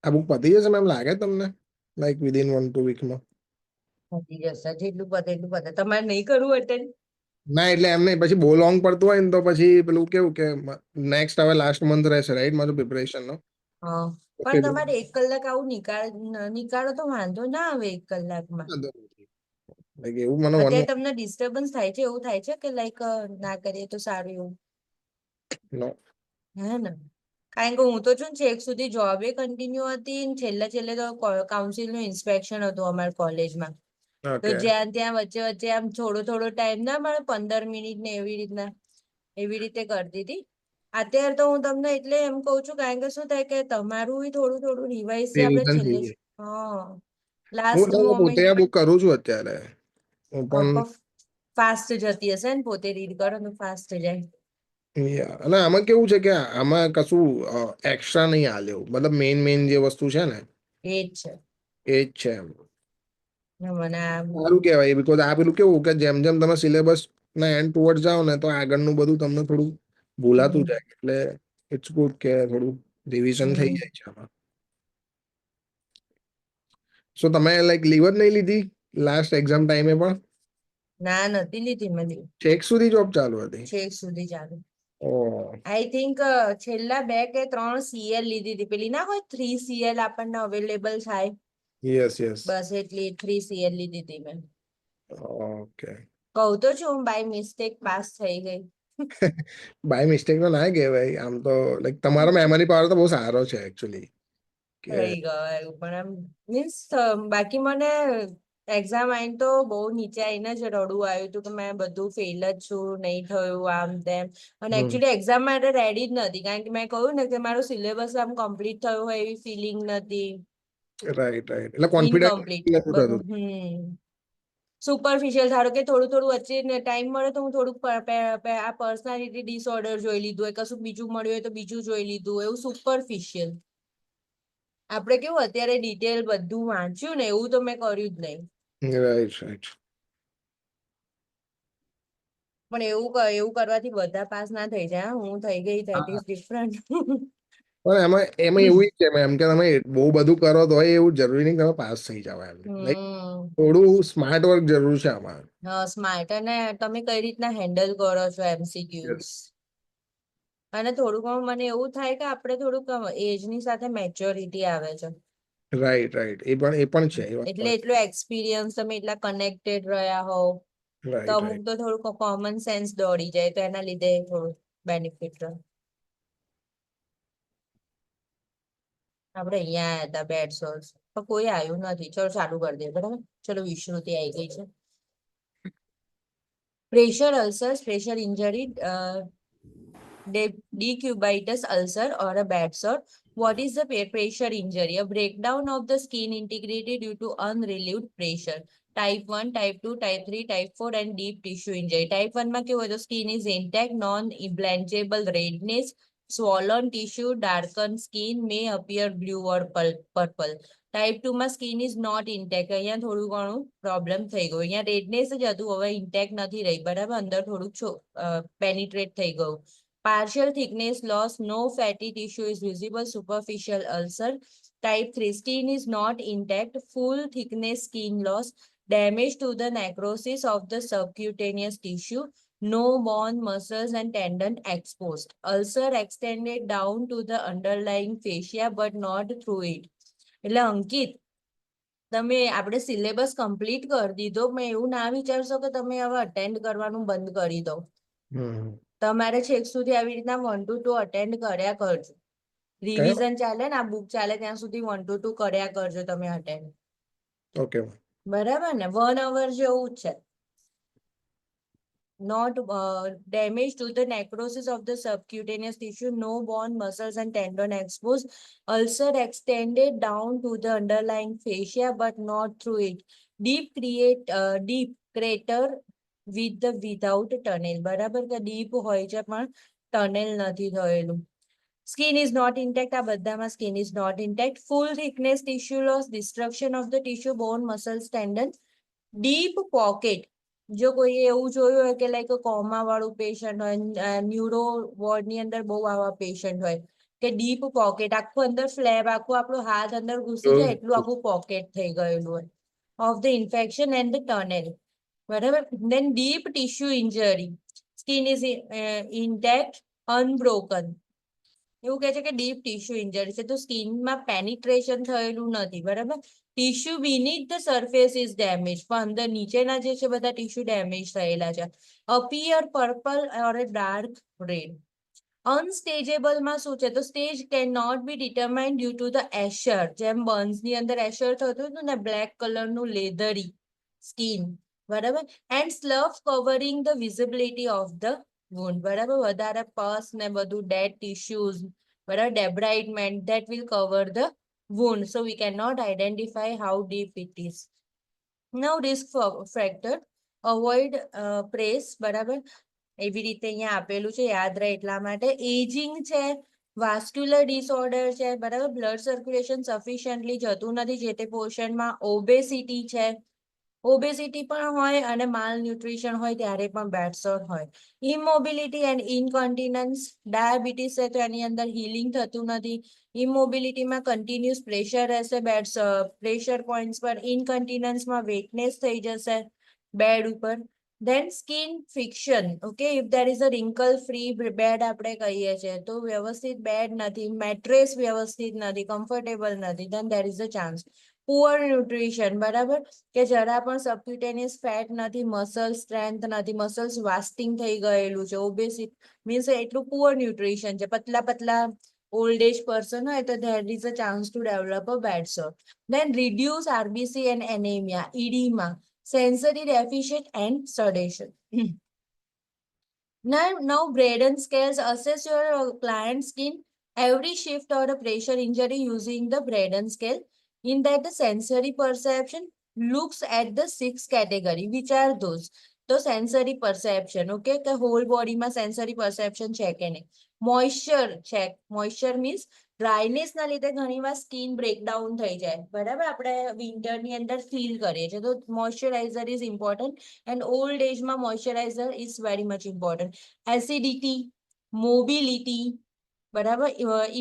આ બુક પતી જશે મેમ લાગે તમને લાઈક વિધિન 1-2 વીકમાં? પતી જશે, જેટલું પતે એટલું પતે. તમારે નહીં કરવું અટેન્ડ? ના એટલે એમ નહીં, પછી બહુ લોંગ પડતું હોય ને તો પછી પેલું કેવું કે નેક્સ્ટ હવે લાસ્ટ મંથ રહેશે રાઈટ મારું પ્રિપરેશન નો. હા, પણ તમારે 1 કલાક આવું નીકાળો તો વાંધો ના આવે 1 કલાકમાં. લાઈક એવું મને અત્યારે તમને ડિસ્ટર્બન્સ થાય છે, એવું થાય છે કે લાઈક ના કરીએ તો સારું એવું? નો. હે ને, કારણ કે હું તો છું ને છેક સુધી જોબે કન્ટિન્યુ હતી ને છેલ્લે તો કાઉન્સિલ નું ઇન્સ્પેક્શન હતું અમારા કોલેજમાં. તો ઓકે. જ્યાં ત્યાં વચ્ચે આમ થોડો ટાઈમ ના મળે, 15 મિનિટ ને એવી રીતે કરતી હતી. અત્યારે તો હું તમને એટલે એમ કઉ છું, કારણ કે શું થાય કે તમારું થોડું રિવાઇઝ છે આપણે રિવિઝન થઈ છેલ્લે. જાય. હા, હું લાસ્ટ તો પોતે મોમેન્ટ આ બુક કરું છું અત્યારે હું પણ. ફાસ્ટ જતી હશે ને, પોતે રીડ કરો તો ફાસ્ટ જાય. અને આમાં કેવું છે કે આમાં કશું એક્સ્ટ્રા નહીં આલ્યું, મતલબ મેઇન જે વસ્તુ છે ને એ જ છે. એ જ છે એમ. મને સારું કહેવાય, બિકોઝ આ પેલું કેવું કે જેમ જેમ તમે સિલેબસ ના એન્ડ ટુવર્ડ જાઓ ને તો આગળનું બધું તમને થોડું ભૂલાતું જાય, એટલે ઇટ્સ ગુડ કે થોડું રિવિઝન થઈ જાય છે આમાં. સો તમે લાઈક લીવ જ નહીં લીધી લાસ્ટ એક્ઝામ ટાઈમે પણ? ના, નથી લીધી મેં લીવ. છેક સુધી જોબ ચાલુ હતી? છેક સુધી ચાલુ. ઓહ. આઈ થિંક છેલ્લા 2 કે 3 CL લીધી હતી. પેલી ના હોય 3 CL આપણને અવેલેબલ થાય. યસ. બસ એટલી 3 CL લીધી હતી મેં. ઓકે. કહું તો છું હું બાય મિસ્ટેક પાસ થઈ ગઈ. બાય મિસ્ટેક તો ના કહેવાય આમ તો, લાઈક તમારો મેમરી પાવર તો બહુ સારો છે એકચ્યુઅલી. થઈ ગયું પણ એમ મીન્સ બાકી મને એક્ઝામ આઈને તો બહુ નીચે આવીને જ રડવું આવ્યું હતું કે મેં બધું ફેલ જ છું, નહીં થયું આમ તેમ. અને એકચ્યુઅલી એક્ઝામ માટે રેડી જ નથી, કારણ કે મેં કહ્યું ને કે મારું સિલેબસ આમ કમ્પ્લીટ થયું હોય એવી ફિલિંગ નથી. રાઈટ એટલે કોન્ફિડન્સ ઇનકમ્પ્લીટ નતું થતું. બધું. સુપરફિશિયલ, ધારો કે થોડું વચ્ચે ટાઈમ મળે તો હું થોડુંક આ પર્સનાલિટી ડિસઓર્ડર જોઈ લીધું હોય, કશું બીજું મળ્યું હોય તો બીજું જોઈ લીધું હોય, એવું સુપરફિશિયલ. આપણે કેવું અત્યારે ડિટેલ બધું વાંચ્યું ને એવું તો મેં કર્યું જ નહીં. રાઈટ. પણ એવું કરવાથી બધા પાસ ના થઈ જાય. હું થઈ ગઈ, ધેટ ઇઝ ડિફરન્ટ. પણ એમાં એવું છે એમ કે તમે બહુ બધું કરો તો એવું જરૂરી નહીં તમે પાસ થઈ જાવ એમ. લાઈક થોડું સ્માર્ટ વર્ક જરૂર છે આમાં. હા, સ્માર્ટ. અને તમે કઈ રીતના હેન્ડલ કરો છો MCQs. અને થોડુંક મને એવું થાય કે આપણે થોડુંક એજની સાથે મેચ્યોરિટી આવે છે. રાઈટ એ પણ છે એ વાત એટલે પણ. એટલો એક્સપિરિયન્સ, તમે એટલા કનેક્ટેડ રહ્યા હોવ તો અમુક તો થોડુંક કોમન સેન્સ દોડી જાય, તો એના લીધે થોડું બેનિફિટ રહે. આપણે અહીંયા આવ્યા હતા બેડ સોર્સ, પણ કોઈ આવ્યું નથી. ચલો ચાલુ કરી દે બરાબર. ચલો વિશ્રુતિ આવી ગઈ છે. Pressure ulcers, pressure injury, decubitus ulcer or a bed sore. What is the pressure injury? A breakdown of the skin integrity due to unrelieved pressure. Type 1, type 2, type 3, type 4 and deep tissue injury. Type 1 માં કેવું હોય તો skin is intact, non-blanchable redness, swollen tissue, darkened skin may appear blue or purple. Type 2 માં skin is not intact. અહીંયા થોડું ઘણું problem થઈ ગયું. અહીંયા રેડનેસ જ હતું, હવે ઇન્ટેક્ટ નથી રહી, બરાબર. અંદર થોડુંક પેનિટ્રેટ થઈ ગયું. Partial thickness loss, no fatty tissue is visible, superficial ulcer. Type 3 skin is not intact, full thickness skin loss, damage to the necrosis of the subcutaneous tissue, no bone, muscles and tendon exposed. Ulcer extended down to the underlying fascia but not through it. એટલે અંકિત, તમે આપણે syllabus complete કરી દીધો, મેં એવું ના વિચારશો કે તમે હવે અટેન્ડ કરવાનું બંધ કરી દો. તમારે છેક સુધી આવી રીતના 1 to 2 અટેન્ડ કર્યા કરજો. રિવિઝન ચાલે ને, આ બુક ચાલે ત્યાં સુધી 1 to 2 કર્યા કરજો તમે અટેન્ડ. ઓકે બરાબર ને? 1 hour જેવું જ છે. Not damage to the necrosis of the subcutaneous tissue, no bone, muscles and tendon exposed. Ulcer extended down to the underlying fascia but not through it. Deep crater with the without tunnel. બરાબર કે deep હોય છે પણ tunnel નથી થયેલું. Skin is not intact. આ બધામાં skin is not intact. Full thickness tissue loss, destruction of the tissue, bone, muscles, tendon. Deep pocket. જો કોઈ એવું જોયું હોય કે લાઈક કોમા વાળું પેશન્ટ હોય, ન્યુરો વોર્ડ ની અંદર બહુ આવા પેશન્ટ હોય, કે ડીપ પોકેટ, આખું અંદર ફ્લેબ, આખું આપણો હાથ અંદર ઘૂસી જાય એટલું આખું પોકેટ થઈ ગયેલું હોય of the infection and the tunnel, બરાબર. Then deep tissue injury, skin is intact unbroken. એવું કહે છે કે ડીપ ટિશ્યુ ઇન્જરી છે તો સ્કિનમાં પેનિટ્રેશન થયેલું નથી, બરાબર. Tissue beneath the surface is damage, પણ અંદર નીચેના જે છે બધા ટિશ્યુ ડેમેજ થયેલા છે. Appear purple or dark red. અનસ્ટેજેબલમાં શું છે તો stage can not be determined due to the eschar, જેમ બર્ન્સની અંદર એશર થતું હતું ને બ્લેક કલરનું લેધરી સ્કિન, બરાબર. And slough covering the visibility of the wound, બરાબર. વધારે પસ ને બધું ડેડ ટિશ્યુઝ, બરાબર, debridement that will cover the wound, so we cannot identify how deep it is. Now risk factor, avoid press, બરાબર. એવી રીતે અહીંયા આપેલું છે, યાદ રહે એટલા માટે. એજિંગ છે, વાસ્ક્યુલર ડિસઓર્ડર છે, બરાબર. બ્લડ સર્ક્યુલેશન સફિશિયન્ટલી જતું નથી જે તે પોર્શનમાં. ઓબેસિટી છે, ઓબેસિટી પણ હોય અને માલ ન્યુટ્રિશન હોય ત્યારે પણ બેડ સોર હોય. ઇમોબિલિટી એન્ડ ઇનકોન્ટિનન્સ, ડાયાબિટીસ છે તો એની અંદર હીલિંગ થતું નથી. ઇમોબિલિટીમાં કન્ટિન્યુઅસ પ્રેશર રહેશે બેડ પ્રેશર પોઈન્ટ્સ પર. ઇનકોન્ટિનન્સમાં વેટનેસ થઈ જશે બેડ ઉપર. Then skin friction, okay, if there is a wrinkle free bed આપણે કહીએ છીએ તો વ્યવસ્થિત બેડ નથી, મેટ્રેસ વ્યવસ્થિત નથી, કમ્ફર્ટેબલ નથી, then there is a chance. Poor nutrition, બરાબર, કે જરા પણ સબક્યુટેનિયસ ફેટ નથી, મસલ સ્ટ્રેન્થ નથી, મસલ્સ વાસ્ટિંગ થઈ ગયેલું છે. ઓબેસિટી મીન્સ એટલું પુઅર ન્યુટ્રિશન છે. પતલા પતલા ઓલ્ડ એજ પર્સન હોય તો there is a chance to develop a bad sore. Then reduce RBC and anemia, edema, sensory deficit and sedation. Now Braden scales, assess your client's skin every shift or a pressure injury using the Braden scale. In that the sensory perception looks at the 6 category. Which are those? તો sensory perception, okay, કે hall બોડીમાં sensory perception છે કે નહીં. Moisture check, moisture means ડ્રાયનેસના લીધે ઘણીવાર skin breakdown થઈ જાય, બરાબર. આપણે વિન્ટરની અંદર ફીલ કરીએ છીએ તો moisturiser is important and old એજમાં moisturiser is very much important. Acidity, mobility, બરાબર,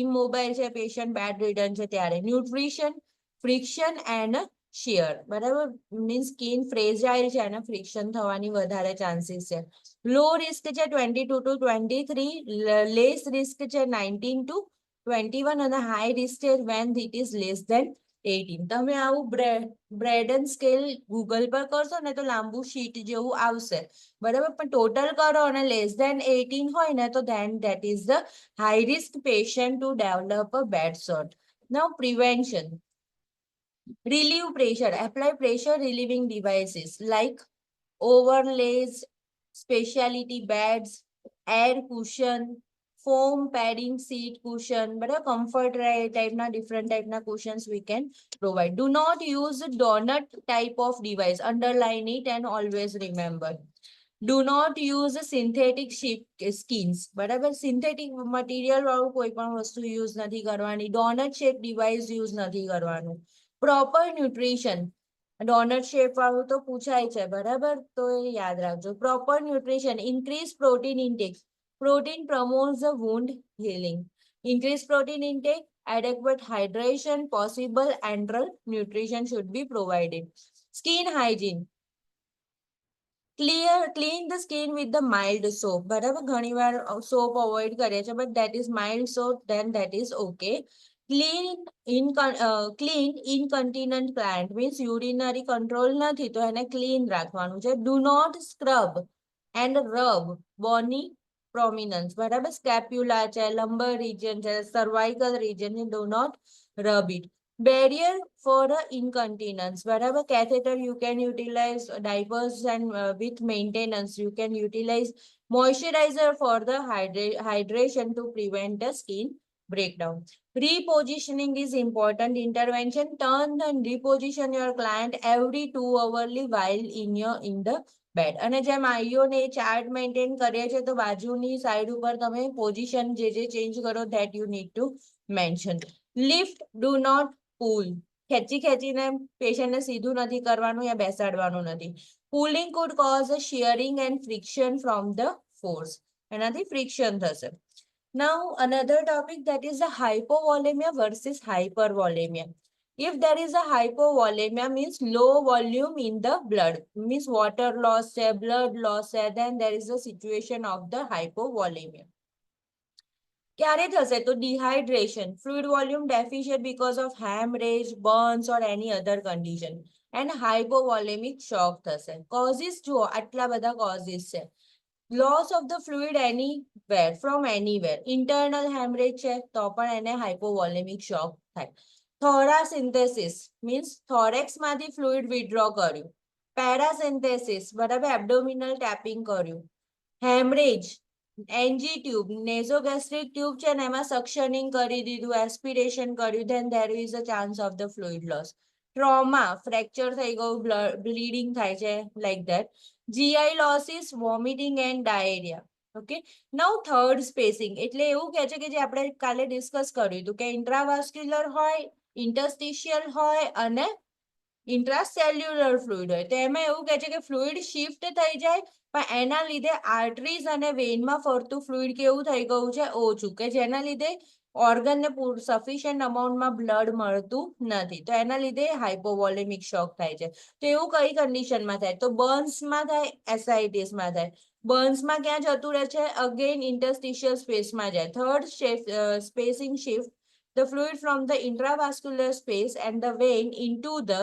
ઇમોબાઇલ છે પેશન્ટ, બેડ રિડન છે ત્યારે. ન્યુટ્રિશન, ફ્રિક્શન એન્ડ શિયર, બરાબર, મીન્સ સ્કિન ફ્રેજાઇલ છે અને ફ્રિક્શન થવાની વધારે ચાન્સીસ છે. લો રિસ્ક છે 22 to 23, લેસ રિસ્ક છે 19 to 21 અને હાઈ રિસ્ક છે when it is less than 18. તમે આવું બ્રેડન સ્કેલ ગૂગલ પર કરશો ને તો લાંબુ શીટ જેવું આવશે, બરાબર. પણ ટોટલ કરો અને લેસ ધેન 18 હોય ને તો then that is the high risk patient to develop a bad sore. Now prevention, relieve pressure, apply pressure relieving devices like overlays, specialty beds, air cushion, foam padding, seat cushion, બરાબર. Comfort ટાઈપના different ટાઈપના cushions we can provide. Do not use donut type of device, underline it and always remember. Do not use synthetic skins, બરાબર. Synthetic material વાળું કોઈ પણ વસ્તુ use નથી કરવાની. ડોનટ શેપ ડિવાઇસ યુઝ નથી કરવાનું. પ્રોપર ન્યુટ્રિશન, ડોનટ શેપ વાળું તો પૂછાય છે, બરાબર, તો એ યાદ રાખજો. Proper nutrition, increase protein intake, protein promotes the wound healing. Increase protein intake, adequate hydration, possible enteral nutrition should be provided. Skin hygiene, clean the skin with the mild soap, બરાબર. ઘણીવાર સોપ અવોઇડ કરીએ છીએ but that is mild soap, then that is okay. Clean incontinent plant means urinary control નથી તો એને clean રાખવાનું છે. Do not scrub and rub bony prominence, બરાબર. સ્કેપ્યુલા છે, lumbar region છે, cervical region, do not rub it. Barrier for incontinence, બરાબર. Catheter you can utilize, diapers and with maintenance you can utilize. Moisturizer for the hydration to prevent the skin breakdown. Repositioning is important intervention. Turn and reposition your client every 2 hourly while in the bed. અને જેમ આઈઓને chart maintain કરીએ છીએ તો બાજુની side ઉપર તમે position જે change કરો that you need to mention. Lift, do not pull, ખેંચીને પેશન્ટને સીધું નથી કરવાનું યા બેસાડવાનું નથી. Pulling could cause a shearing and friction from the force, એનાથી ફ્રિક્શન થશે. Now, another topic, that is the hypovolemia versus hypervolemia. If there is a hypovolemia, means low volume in the blood, means water loss hai, blood loss hai, then there is a situation of the hypovolemia. ક્યારે થશે તો dehydration, fluid volume deficient because of hemorrhage, burns or any other condition, and hypovolemic shock થશે. Causes જુઓ, આટલા બધા causes છે. Loss of the fluid anywhere from anywhere, internal hemorrhage છે તો પણ એને hypovolemic shock થાય. Thoracynthesis means thorax માંથી fluid withdraw કર્યું. Paracenthesis બરાબર abdominal tapping કર્યું. Hemorrhage, NG tube, nasogastric tube છે ને એમાં suctioning કરી દીધું, aspiration કર્યું, then there is a chance of the fluid loss. Trauma, fracture થઈ ગયું, bleeding થાય છે, like that. GI losses, vomiting and diarrhea. Okay. Now third spacing, એટલે એવું કહે છે કે જે આપણે કાલે ડિસ્કસ કર્યું હતું કે ઇન્ટ્રાવાસ્ક્યુલર હોય, ઇન્ટરસ્ટિશિયલ હોય અને ઇન્ટ્રાસેલ્યુલર ફ્લુઇડ હોય. તો એમાં એવું કહે છે કે ફ્લુઇડ શિફ્ટ થઈ જાય, પણ એના લીધે આર્ટરીઝ અને વેનમાં ફરતું ફ્લુઇડ કેવું થઈ ગયું છે, ઓછું, કે જેના લીધે ઓર્ગનને સફિશિયન્ટ અમાઉન્ટમાં બ્લડ મળતું નથી. તો એના લીધે હાઇપોવોલેમિક શોક થાય છે. તો એવું કઈ કન્ડિશનમાં થાય તો બર્ન્સમાં થાય, એસાઇટિસમાં થાય. બર્ન્સમાં ક્યાં જતું રહે છે, અગેન ઇન્ટરસ્ટિશિયલ સ્પેસમાં જાય. Third spacing shift the fluid from the intravascular space and the vein into the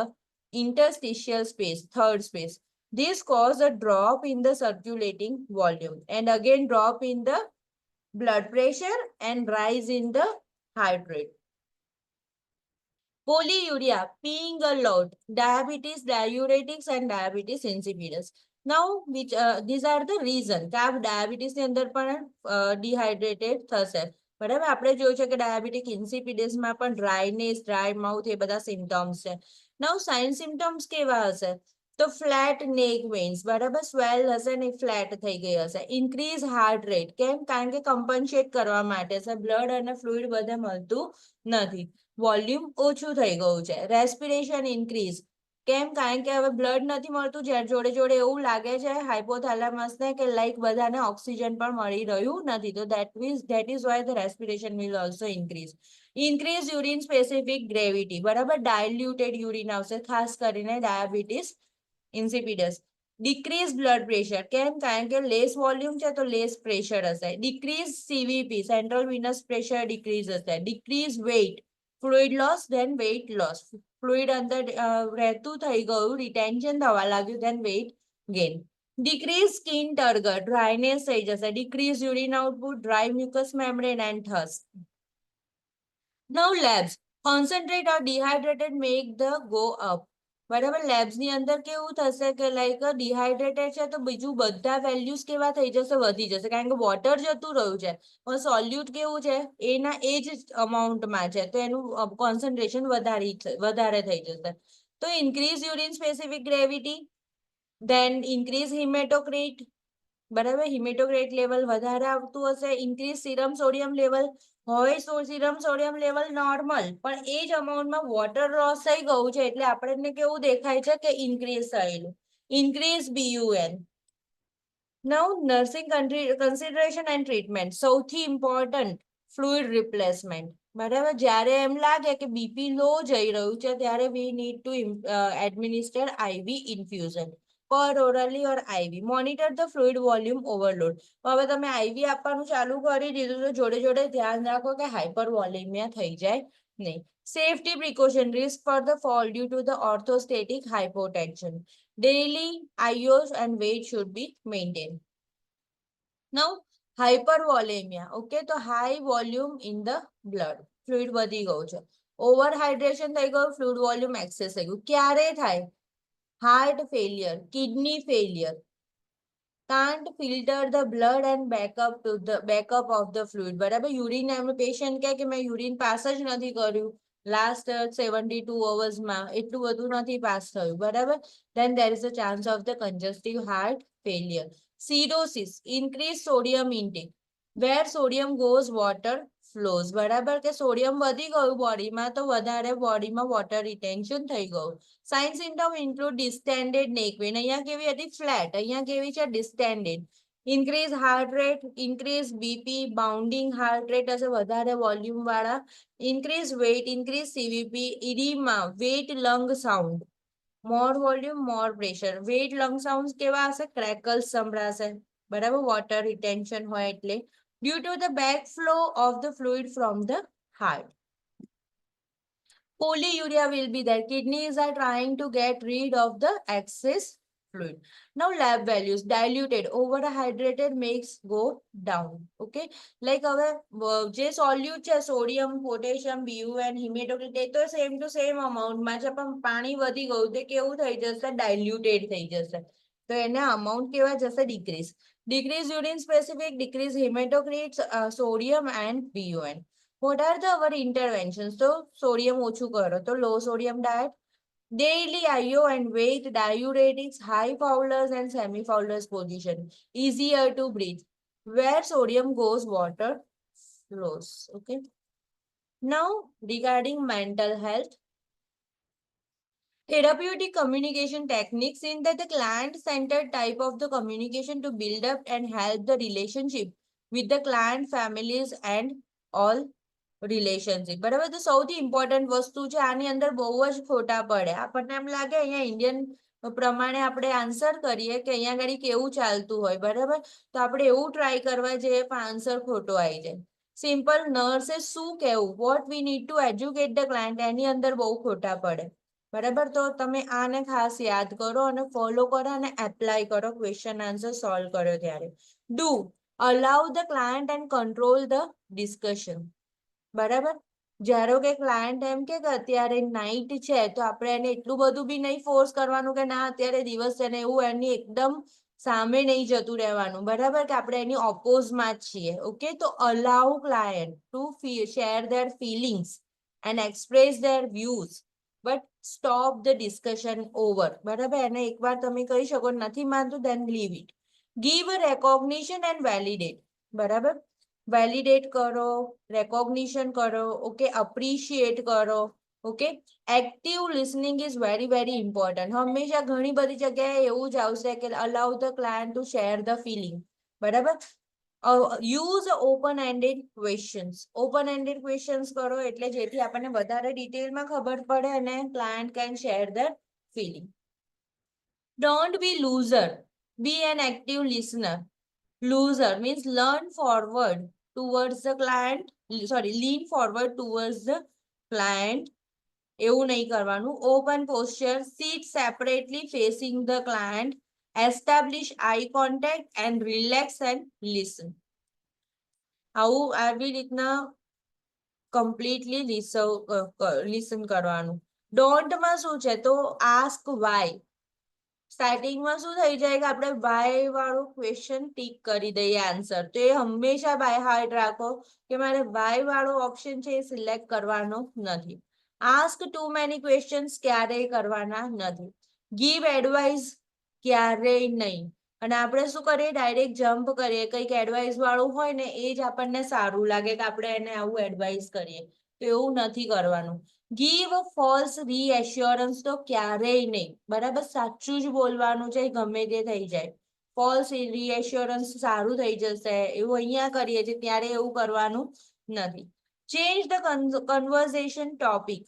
interstitial space, third space. This causes a drop in the circulating volume and again drop in the blood pressure and rise in the heart rate. Polyuria, peeing a lot, diabetes, diuretics and diabetes insipidus. Now, these are the reasons કે આ diabetes ની અંદર પણ dehydrated થશે. બરાબર, આપણે જોયું છે કે ડાયાબિટીક ઇન્સિપિડસમાં પણ ડ્રાયનેસ, ડ્રાય માઉથ એ બધા સિમ્ટમ્સ છે. નાઉ સાઇન સિમ્ટમ્સ કેવા હશે તો ફ્લેટ નેક વેન્સ, બરાબર, સ્વેલ હશે ને ફ્લેટ થઈ ગઈ હશે. ઇન્ક્રીઝ હાર્ટ રેટ, કેમ, કારણ કે કમ્પન્સેટ કરવા માટે છે, બ્લડ અને ફ્લુઇડ બધે મળતું નથી, વોલ્યુમ ઓછું થઈ ગયું છે. રેસ્પિરેશન ઇન્ક્રીઝ, કેમ, કારણ કે હવે બ્લડ નથી મળતું, જોડે જોડે એવું લાગે છે હાઇપોથેલેમસને કે લાઈક બધાને ઓક્સિજન પણ મળી રહ્યું નથી. તો that is why the respiration will also increase. Increase urine specific gravity, બરાબર, diluted urine આવશે, ખાસ કરીને ડાયાબિટીસ ઇન્સિપિડસ. Decrease blood pressure, કેમ, કારણ કે લેસ વોલ્યુમ છે તો લેસ પ્રેશર હશે. Decrease CVP, central venous pressure decrease હશે. Decrease weight, fluid loss, then weight loss. Fluid અંદર રહેતું થઈ ગયું, રિટેન્શન થવા લાગ્યું, then weight gain. Decrease skin turgor, dryness થઈ જશે. Decrease urine output, dry mucous membrane and thirst. Now labs, concentrate or dehydrated make the go up. બરાબર, labs ની અંદર કેવું થશે કે લાઈક ડિહાઇડ્રેટેડ છે તો બીજું બધા વેલ્યુઝ કેવા થઈ જશે, વધી જશે, કારણ કે વોટર જતું રહ્યું છે, પણ સોલ્યુટ કેવું છે એના એ જ અમાઉન્ટમાં છે, તો એનું કોન્સન્ટ્રેશન વધારે થઈ જશે. તો increase urine specific gravity, then increase hematocrit, બરાબર, હિમેટોક્રિટ લેવલ વધારે આવતું હશે. ઇન્ક્રીઝ સીરમ સોડિયમ લેવલ, હોય સીરમ સોડિયમ લેવલ નોર્મલ, પણ એ જ અમાઉન્ટમાં વોટર લોસ થઈ ગયું છે એટલે આપણને કેવું દેખાય છે કે ઇન્ક્રીઝ થયેલું. Increase BUN. Now nursing consideration and treatment, સૌથી ઇમ્પોર્ટન્ટ ફ્લુઇડ રિપ્લેસમેન્ટ. બરાબર, જ્યારે એમ લાગે કે બીપી લો જઈ રહ્યું છે ત્યારે we need to administer IV infusion, per orally or IV. Monitor the fluid volume overload. હવે તમે IV આપવાનું ચાલુ કરી દીધું તો જોડે જોડે ધ્યાન રાખો કે હાઇપરવોલેમિયા થઈ જાય નહીં. Safety precaution, risk for the fall due to the orthostatic hypotension. Daily IOs and weight should be maintained. Now, hypervolemia. Okay, તો high volume in the blood. Fluid વધી ગયું છે, ઓવરહાઇડ્રેશન થઈ ગયું, ફ્લુઇડ વોલ્યુમ એક્સેસ થઈ ગયું. ક્યારે થાય? Heart failure, kidney failure, can't filter the blood and backup of the fluid. બરાબર, યુરિન એમ પેશન્ટ કે મેં યુરિન પાસ જ નથી કર્યું લાસ્ટ 72 અવર્સમાં, એટલું બધું નથી પાસ થયું, બરાબર, then there is a chance of the congestive heart failure. Cirrhosis, increased sodium intake, where sodium goes water flows. બરાબર, કે સોડિયમ વધી ગયું બોડીમાં તો વધારે બોડીમાં વોટર રિટેન્શન થઈ ગયું. સાઇન સિમ્ટમ ઇન્ક્લુડ ડિસ્ટેન્ડેડ નેક વેન, અહીંયા કેવી હતી ફ્લેટ, અહીંયા કેવી છે distended. Increase heart rate, increase BP, bounding heart rate હશે વધારે વોલ્યુમ વાળા, increase weight, increase CVP, oedema, wet lung sound, more volume more pressure, wet lung sound કેવા હશે? ક્રેકલ્સ સંભળાશે, બરાબર, વોટર રિટેન્શન હોય એટલે, due to the back flow of the fluid from the heart. Polyuria will be there. Kidneys are trying to get rid of the excess fluid. Now lab values diluted, overhydrated makes go down. Okay, like હવે જે સોલ્યુટ છે sodium, potassium, BUN, હિમેટોક્રિટ એ તો same to same અમાઉન્ટમાં છે, પણ પાણી વધી ગયું તે કેવું થઈ જશે? ડાયલ્યુટેડ થઈ જશે. તો એને અમાઉન્ટ કેવા જશે? Decrease. Decrease urine specific, decrease hematocrits, sodium and BUN. What are the our interventions? So sodium ઓછું કરો તો low sodium diet, daily IO and weight, diuretics, high Fowler's and semi Fowler's position, easier to breathe. Where sodium goes, water flows. Okay. Now regarding mental health, therapeutic communication techniques in that the client-centered type of the communication to build up and help the relationship with the client, families and all relationship. બરાબર, તો સૌથી important વસ્તુ છે આની અંદર બહુ જ ખોટા પડે. આપણને એમ લાગે અહીંયા ઇન્ડિયન પ્રમાણે આપણે આન્સર કરીએ કે અહીંયા આગળ કેવું ચાલતું હોય, બરાબર, તો આપણે એવું ટ્રાય કરવા જઈએ પણ આન્સર ખોટો આવી જાય. સિમ્પલ નર્સે શું કહેવું, what we need to educate the client, એની અંદર બહુ ખોટા પડે. બરાબર, તો તમે આને ખાસ યાદ કરો અને ફોલો કરો અને એપ્લાય કરો ક્વેશ્ચન આન્સર સોલ્વ કર્યો ત્યારે. Do allow the client and control the discussion. બરાબર, જ્યારે કે ક્લાયન્ટ એમ કે અત્યારે નાઇટ છે તો આપણે એને એટલું બધું બી નહીં ફોર્સ કરવાનું કે ના અત્યારે દિવસ છે ને, એવું એની એકદમ સામે નહીં જતું રહેવાનું. બરાબર, કે આપણે એની ઓપોઝમાં જ છીએ. ઓકે, તો allow client to share their feelings and express their views, but stop the discussion over. બરાબર, એને એકવાર તમે કહી શકો નથી માનતું, then leave it. Give recognition and validate. બરાબર, વેલિડેટ કરો, રેકોગ્નિશન કરો, ઓકે, અપ્રિશિએટ કરો. Okay, active listening is very very important. હંમેશા ઘણી બધી જગ્યાએ એવું જ આવશે કે allow the client to share the feeling. બરાબર, use open ended questions. Open ended questions કરો એટલે જેથી આપણને વધારે ડિટેલમાં ખબર પડે અને client can share the feeling. Don't be loser, be an active listener. Loser means learn forward towards the client, sorry, lean forward towards the client. એવું નહીં કરવાનું. Open posture, sit separately facing the client, establish eye contact and relax and listen. આવી રીતના completely listen કરવાનું. Don't માં શું છે તો ask why. સ્ટાર્ટિંગમાં શું થઈ જાય કે આપણે વાય વાળો ક્વેશ્ચન ટીક કરી દઈએ આન્સર, તો એ હંમેશા બાય હાર્ટ રાખો કે મારે વાય વાળો ઓપ્શન છે એ સિલેક્ટ કરવાનો નથી. આસ્ક ટુ મેની ક્વેશ્ચન્સ ક્યારેય કરવાના નથી. ગીવ એડવાઇસ ક્યારેય નહીં. અને આપણે શું કરીએ, ડાયરેક્ટ જમ્પ કરીએ, કંઈક એડવાઇસ વાળું હોય ને એ જ આપણને સારું લાગે કે આપણે એને આવું એડવાઇસ કરીએ, તો એવું નથી કરવાનું. ગીવ ફોલ્સ રીએશ્યોરન્સ તો ક્યારેય નહીં. બરાબર, સાચું જ બોલવાનું છે, ગમે તે થઈ જાય. ફોલ્સ રીએશ્યોરન્સ સારું થઈ જશે એવું અહીંયા કરીએ છીએ ત્યારે એવું કરવાનું નથી. ચેન્જ ધ કન્વર્ઝેશન ટોપિક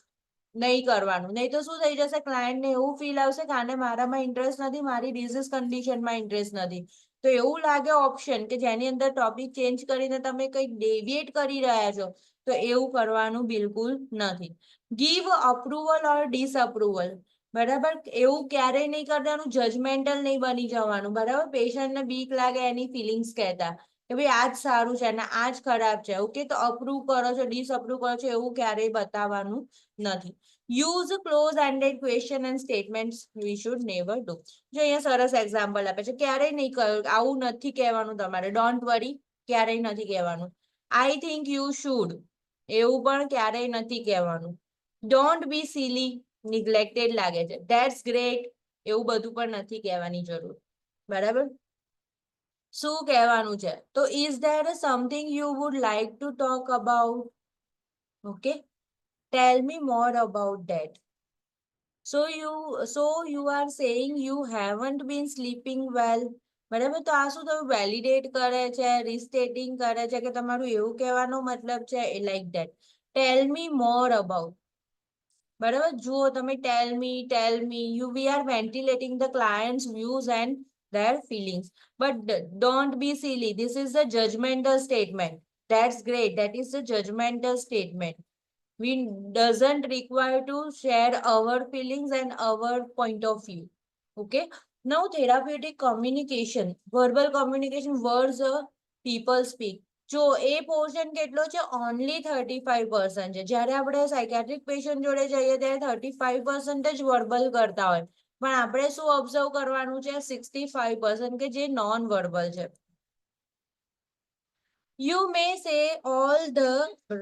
નહીં કરવાનું. નહીં તો શું થઈ જશે, ક્લાયન્ટને એવું ફીલ આવશે કે આને મારામાં ઇન્ટરેસ્ટ નથી, મારી ડિઝીઝ કન્ડિશનમાં ઇન્ટરેસ્ટ નથી. તો એવું લાગે ઓપ્શન કે જેની અંદર ટોપિક ચેન્જ કરીને તમે કંઈક ડેવિએટ કરી રહ્યા છો, તો એવું કરવાનું બિલકુલ નથી. ગીવ અપ્રુવલ ઓર ડિસઅપ્રુવલ. બરાબર, એવું ક્યારેય નહીં કરવાનું. જજમેન્ટલ નહીં બની જવાનું. બરાબર, પેશન્ટને બીક લાગે એની ફિલિંગ્સ કહેતા કે ભાઈ આ જ સારું છે અને આ જ ખરાબ છે. ઓકે, તો અપ્રૂવ કરો છો, ડિસઅપ્રૂવ કરો છો, એવું ક્યારેય બતાવવાનું નથી. Use close ended question and statements we should never do. જો અહીંયા સરસ એક્ઝામ્પલ આપે છે, ક્યારેય નહીં કહ્યું, આવું નથી કહેવાનું તમારે. ડોન્ટ વરી ક્યારેય નથી કહેવાનું. આઈ થિંક યુ શુડ એવું પણ ક્યારેય નથી કહેવાનું. ડોન્ટ બી સિલી નિગ્લેક્ટેડ લાગે છે. ધેટ્સ ગ્રેટ એવું બધું પણ નથી કહેવાની જરૂર. બરાબર, શું કહેવાનું છે તો is there something you would like to talk about. Okay, tell me more about that. So you are saying you haven't been sleeping well. બરાબર, તો આ શું થયું, વેલિડેટ કરે છે, રિસ્ટેટિંગ કરે છે કે તમારું એવું કહેવાનો મતલબ છે like that. Tell me more about. બરાબર, જુઓ તમે tell me you we are ventilating the clients views and their feelings, but don't be silly, this is a judgmental statement. That's great, that is a judgmental statement. We doesn't require to share our feelings and our point of view. Okay, now therapeutic communication, verbal communication, words people speak. જો એ portion કેટલો છે, only 35% છે. જ્યારે આપણે psychiatric patient જોડે જઈએ ત્યારે 35% જ વર્બલ કરતા હોય, પણ આપણે શું ઓબ્ઝર્વ કરવાનું છે, 65% કે જે નોન વર્બલ છે. You may say all the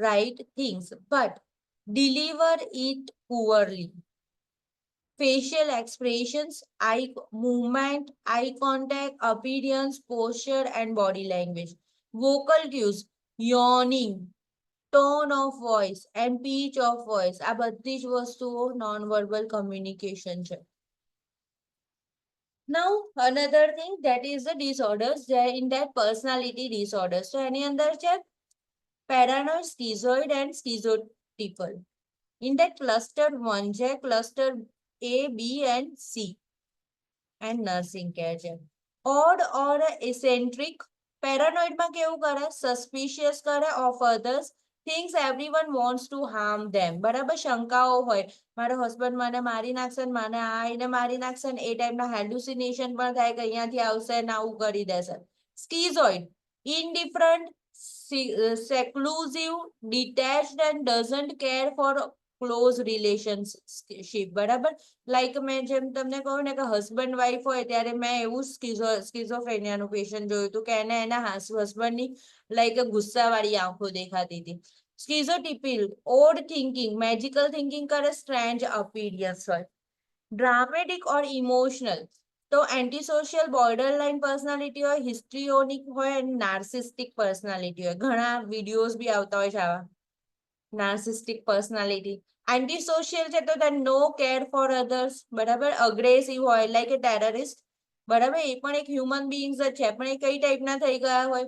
right things, but deliver it poorly. Facial expressions, eye movement, eye contact, appearance, posture, and body language. Vocal cues, yawning, tone of voice, and pitch of voice. આ બધી જ વસ્તુઓ non-verbal communication છે. Now, another thing that is the disorders, in that personality disorders. So, એની અંદર છે paranoid, schizoid, and schizotypal. In that cluster 1 છે cluster A, B, and C. And nursing care છે. Odd or eccentric. Paranoid માં કેવું કરે, suspicious કરે of others, thinks everyone wants to harm them. બરાબર, શંકાઓ હોય, મારો હસબન્ડ મને મારી નાખશે, મને આ આઈને મારી નાખશે, એ ટાઈપના હેલ્યુસિનેશન પણ થાય કે અહીંયાથી આવશે ને આવું કરી દેશે. Schizoid, indifferent, seclusive, detached, and doesn't care for close relationship. બરાબર, લાઈક મેં જેમ તમને કહું ને કે હસબન્ડ વાઈફ હોય ત્યારે મેં એવું સ્કીઝોફ્રેનિયાનું પેશન્ટ જોયું હતું કે એને એના હસબન્ડની લાઈક ગુસ્સાવાળી આંખો દેખાતી હતી. સ્કીઝોટિપિલ, ઓડ થિંકિંગ, મેજિકલ થિંકિંગ કરે, સ્ટ્રેન્જ અપીરિયન્સ હોય. ડ્રામેટિક ઓર ઇમોશનલ, તો એન્ટીસોશિયલ, બોર્ડરલાઇન પર્સનાલિટી હોય, હિસ્ટ્રીઓનિક હોય અને નાર્સિસ્ટિક પર્સનાલિટી હોય. ઘણા વિડીયોઝ બી આવતા હોય છે આવા. નાર્સિસ્ટિક પર્સનાલિટી. એન્ટીસોશિયલ છે તો નો કેર ફોર અધર્સ. બરાબર, અગ્રેસિવ હોય લાઈક એ ટેરરિસ્ટ. બરાબર, એ પણ એક હ્યુમન બીઇંગ્સ જ છે, પણ એ કઈ ટાઈપના થઈ ગયા હોય,